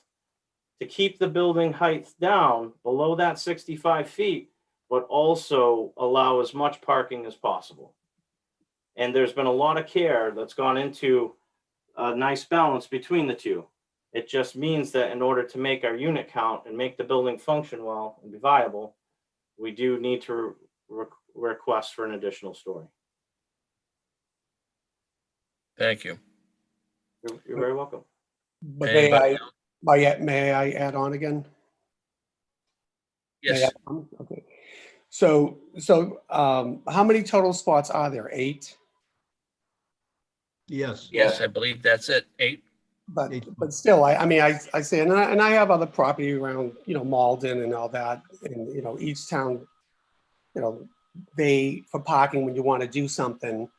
to keep the building height down below that 65 feet, but also allow as much parking as possible. And there's been a lot of care that's gone into a nice balance between the two. It just means that in order to make our unit count and make the building function well and be viable, we do need to request for an additional story. Thank you. You're very welcome. But Anybody may I add on again? May I Yes, add on? Okay. So how many total spots are there? 8? Yes. yes, I believe that's it. 8. But 8. still, I mean, I say, and I have other property around, you know, Malden and all that, and, you know, each town, you know, they, for parking, when you want to do something,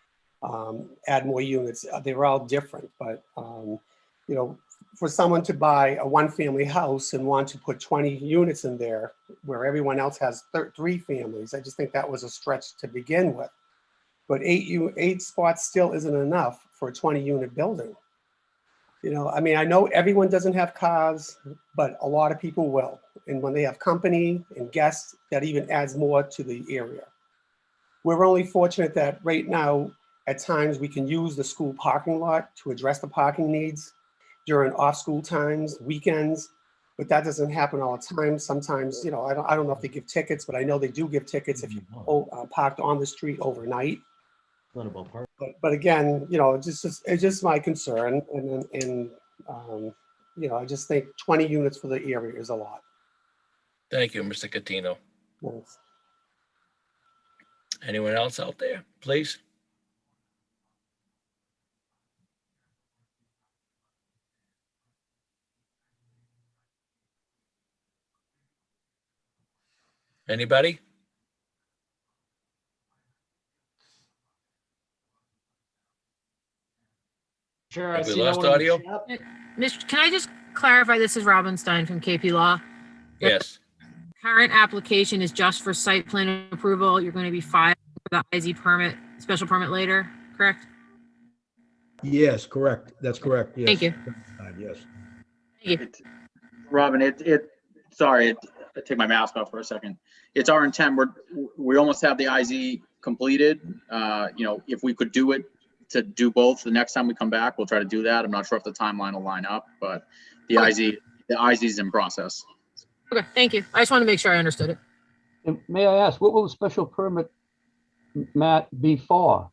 add more units, they're all different, but, you know, for someone to buy a 1-family house and want to put 20 units in there where everyone else has 3 families, I just think that was a stretch to begin with. But 8 spots still isn't enough for a 20-unit building. You know, I mean, I know everyone doesn't have cars, but a lot of people will. And when they have company and guests, that even adds more to the area. We're only fortunate that right now, at times, we can use the school parking lot to address the parking needs during off-school times, weekends, but that doesn't happen all the time. Sometimes, you know, I don't know if they give tickets, but I know they do give tickets if you parked on the street overnight. But again, you know, it's just my concern, and you know, I just think 20 units for the area is a lot. Thank you, Mr. Catino. Thanks. Anyone else out there, please? Anybody? Sure, I Have we see no lost one in the audio? chat. Can I just clarify? This is Robin Stein from KP Law. Yes, Current application is just for site plan approval. You're going to be filing for the IZ permit, special permit later, correct? Yes, correct. That's correct. Yes. Thank you. Yes. Thank you. Robin, sorry, I take my mask off for a second. It's our intent, we almost have the IZ completed. You know, if we could do it, to do both the next time we come back, we'll try to do that. I'm not sure if the timeline will line up, but the IZ is in process. Okay, thank you. I just want to make sure I understood it. And may I ask, what will the special permit, Matt, be for?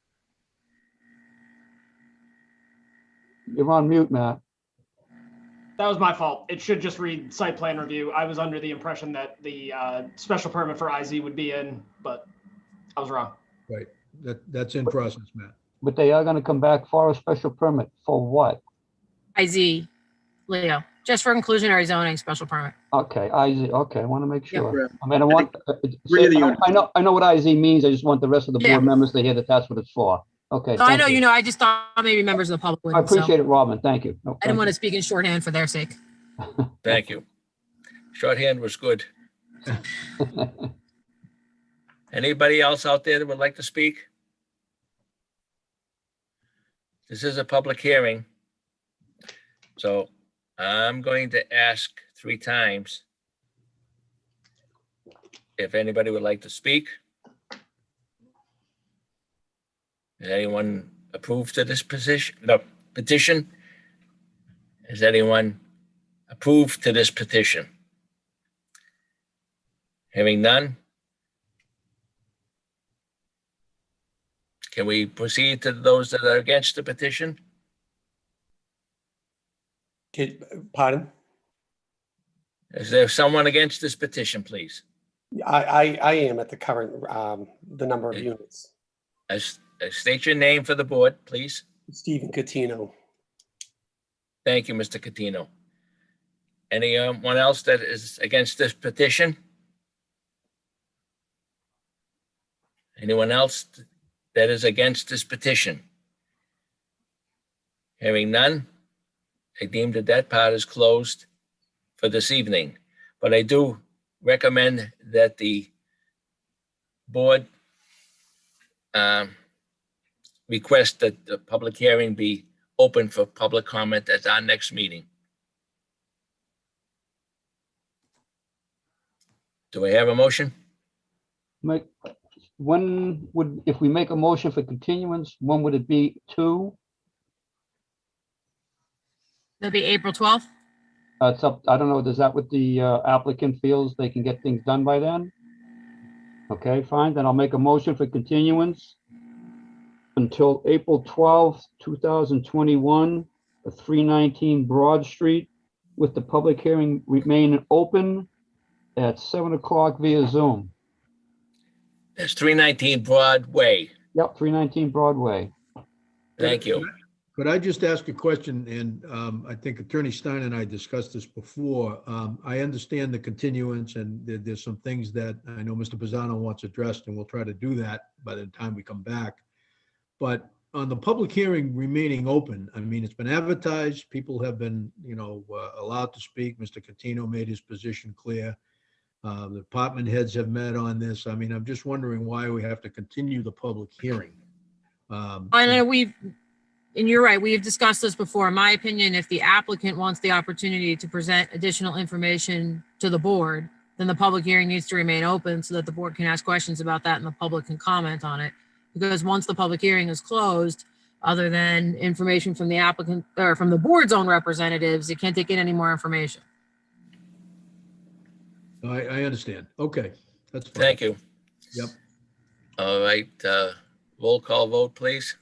You're on mute, Matt. That was my fault. It should just read site plan review. I was under the impression that the special permit for IZ would be in, but I was wrong. Right. That's in process, Matt. But they are going to come back for a special permit for what? IZ, Leo, just for inclusionary zoning special permit. Okay, IZ, okay, I want to make sure. Yeah. I mean, I want, Three of the I know what IZ means, I just want the rest of the Yeah. board members to hear that that's what it's for. Okay. So I thank know, you know, I just thought maybe members of the public I wouldn't, so appreciate it, Robin, thank you. No, I didn't thank want you. to speak in shorthand for their sake. thank you. Shorthand was good. Anybody else out there that would like to speak? This is a public hearing. So I'm going to ask 3 times if anybody would like to speak. Is anyone approved to this petition? No, petition? Is anyone approved to this petition? Hearing none? Can we proceed to those that are against the petition? Pardon? Is there someone against this petition, please? I am at the current, the number of units. State your name for the board, please. Stephen Catino. Thank you, Mr. Catino. Anyone else that is against this petition? Anyone else that is against this petition? Hearing none, I deem that that part is closed for this evening. But I do recommend that the board request that the public hearing be open for public comment at our next meeting. Do I have a motion? When would, if we make a motion for continuance, when would it be to? That'd be April 12th. It's up, I don't know, is that what the applicant feels they can get things done by then? Okay, fine, then I'll make a motion for continuance until April 12th, 2021, at 319 Broad Street, with the public hearing remain open at 7 o'clock via Zoom. That's 319 Broadway. Yep, 319 Broadway. Thank you. Could I just ask a question? And I think Attorney Stein and I discussed this before. I understand the continuance, and there's some things that I know Mr. Pisano wants addressed, and we'll try to do that by the time we come back. But on the public hearing remaining open, I mean, it's been advertised, people have been, allowed to speak. Mr. Catino made his position clear. The department heads have met on this. I mean, I'm just wondering why we have to continue the public hearing. I know and you're right, we've discussed this before. In my opinion, if the applicant wants the opportunity to present additional information to the board, then the public hearing needs to remain open so that the board can ask questions about that and the public can comment on it. Because once the public hearing is closed, other than information from the applicant or from the board's own representatives, you can't take in any more information. I understand. Okay, that's fine. Thank you. Yep. All right, roll call vote, please.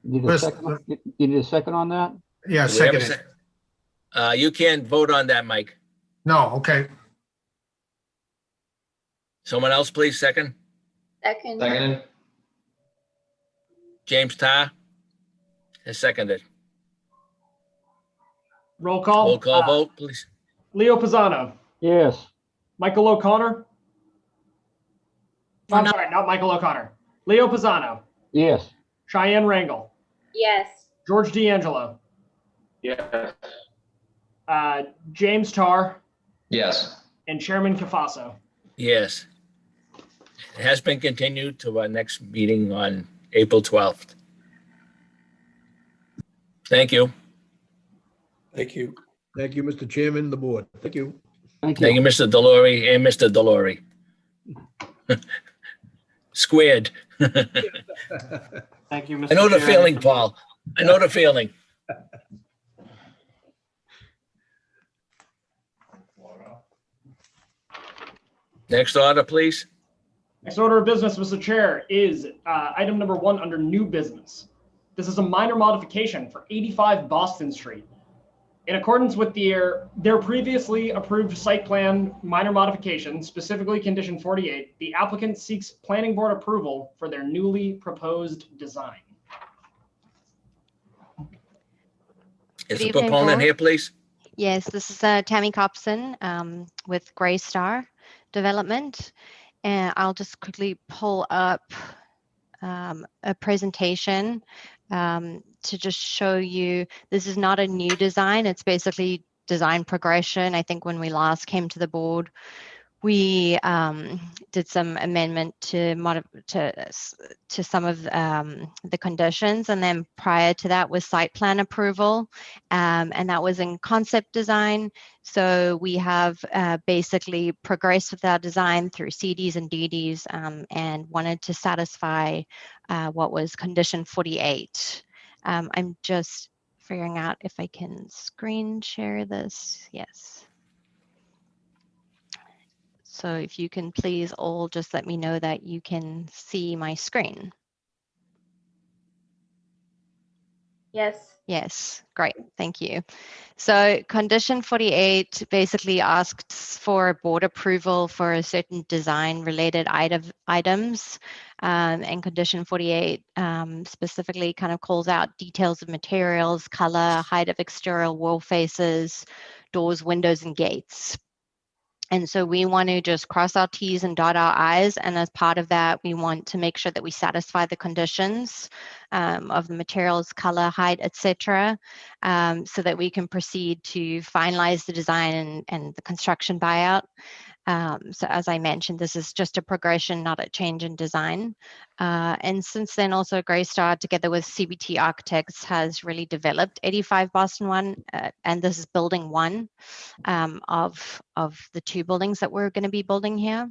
You need a second, you need a second on that? Yeah, Do we have a second. You can't vote on that, Mike. No, okay. Someone else, please, second. Second. Seconded. James Tarr has seconded. Roll call. Roll call vote, please. Leo Pisano, Yes. Michael O'Connor. No, I'm sorry, not Michael O'Connor. Leo Pisano, Yes. Cheyenne Rangel, Yes. George D'Angelo, Yes. James Tarr, Yes. and Chairman Cafaso. Yes. It has been continued to our next meeting on April 12th. Thank you. Thank you. Thank you, Mr. Chairman, the board. Thank you. Thank Thank you. you, Mr. Delory and Mr. Delory. Squared. Thank you, Mr. I know the Chairman. feeling, Paul. I know the feeling. Next order, please. Next order of business, Mr. Chair, is item number 1 under new business. This is a minor modification for 85 Boston Street. In accordance with their previously approved site plan minor modification, specifically condition 48, the applicant seeks planning board approval for their newly proposed design. Is Good the evening, proponent board. here, please? Yes, this is Tammy Copson with Gray Star Development. And I'll just quickly pull up a presentation to just show you, this is not a new design. It's basically design progression. I think when we last came to the board, we did some amendment to some of the conditions, and then prior to that was site plan approval, and that was in concept design. So we have basically progressed with our design through CDs and DDs, and wanted to satisfy what was condition 48. I'm just figuring out if I can screen share this. Yes. So if you can please all just let me know that you can see my screen. Yes. Yes, great, thank you. So condition 48 basically asks for board approval for a certain design related items. And condition 48 specifically kind of calls out details of materials, color, height of exterior wall faces, doors, windows, and gates. And so we want to just cross our T's and dot our I's. And as part of that, we want to make sure that we satisfy the conditions of the materials, color, height, etc., so that we can proceed to finalize the design and the construction buyout. So as I mentioned, this is just a progression, not a change in design. And since then, also Greystar, together with CBT Architects, has really developed 85 Boston 1, and this is building 1 of the 2 buildings that we're going to be building here.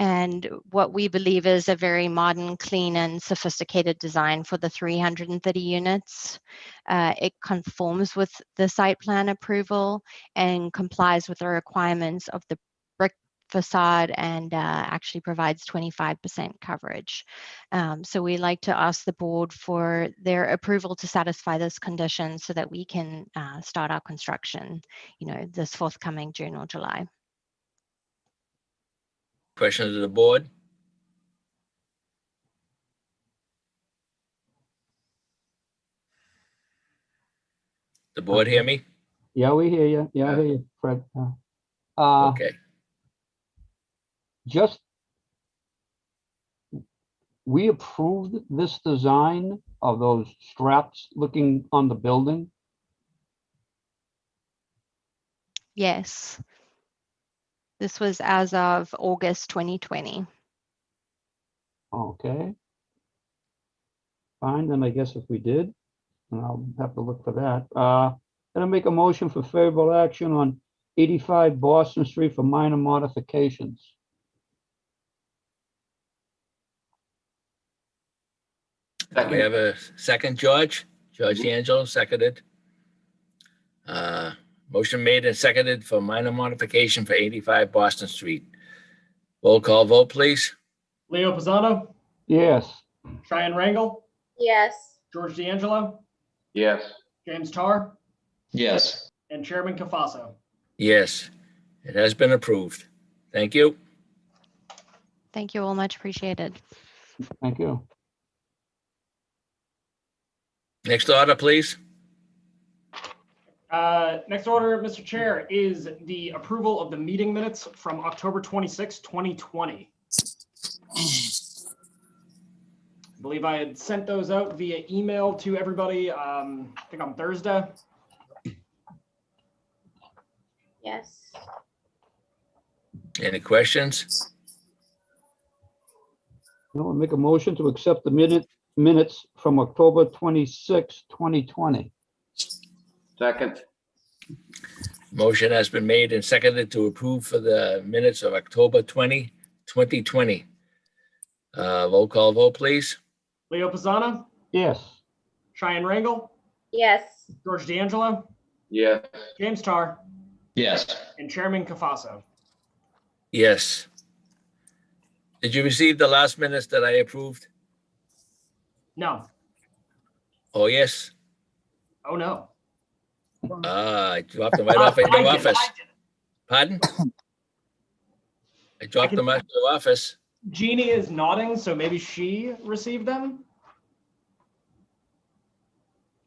And what we believe is a very modern, clean, and sophisticated design for the 330 units. It conforms with the site plan approval and complies with the requirements of the brick facade, and actually provides 25% coverage. So we like to ask the board for their approval to satisfy this condition so that we can start our construction, this forthcoming June or July. Questions of the board? The board hear me? Yeah, we hear you. Yeah, I hear you, Fred. Okay. Just, we approved this design of those straps looking on the building. Yes. This was as of August 2020. Okay. Fine, then I guess if we did, and I'll have to look for that. I'll make a motion for favorable action on 85 Boston Street for minor modifications. We have a second, George? George D'Angelo, seconded. Motion made and seconded for minor modification for 85 Boston Street. Roll call vote, please. Leo Pisano, Yes. Cheyenne Rangel, Yes. George D'Angelo, Yes. James Tarr, Yes. and Chairman Cafaso. Yes, it has been approved. Thank you. Thank you all, much appreciated. Thank you. Next order, please. Next order, Mr. Chair, is the approval of the meeting minutes from October 26, 2020. I believe I had sent those out via email to everybody, I think on Thursday. Yes. Any questions? I'll make a motion to accept the minutes from October 26, 2020. Second. Motion has been made and seconded to approve for the minutes of October 20, 2020. Roll call vote, please. Leo Pisano, Yes. Cheyenne Rangel, Yes. George D'Angelo, Yes. James Tarr, Yes. and Chairman Cafaso. Yes. Did you receive the last minutes that I approved? No. Oh, yes. Oh, no. I dropped them right off at your office. Pardon? I dropped them at your office. Jeannie is nodding, so maybe she received them.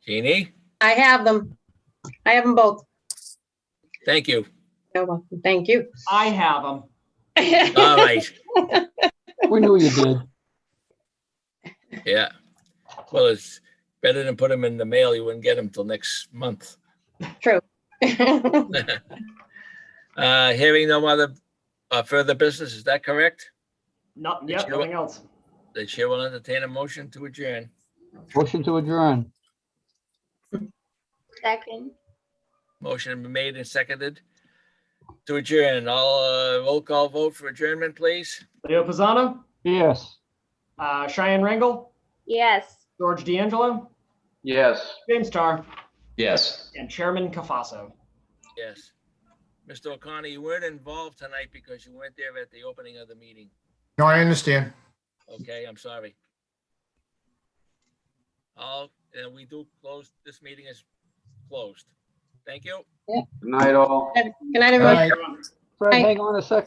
Jeannie, I have them. I have them both. thank you. You're welcome. Thank you. I have them. All right. We knew you did. Yeah. Well, it's better than put them in the mail. You wouldn't get them till next month. True. Hearing no other further business, is that correct? Not, The yeah, chair- nothing else. The chair will entertain a motion to adjourn. Motion to adjourn. Second. Motion been made and seconded to adjourn. All roll call vote for adjournment, please. Leo Pisano, Yes. Cheyenne Rangle, Yes. George D'Angelo, Yes. James Tar, Yes. and Chairman Cafaso. Yes. Mr. O'Connor, you weren't involved tonight because you weren't there at the opening of the meeting. No, I understand. Okay, I'm sorry. We do close, this meeting is closed. Thank you. Good night, all. Good night, everyone. Bye. Fred, Aye. hang on a second.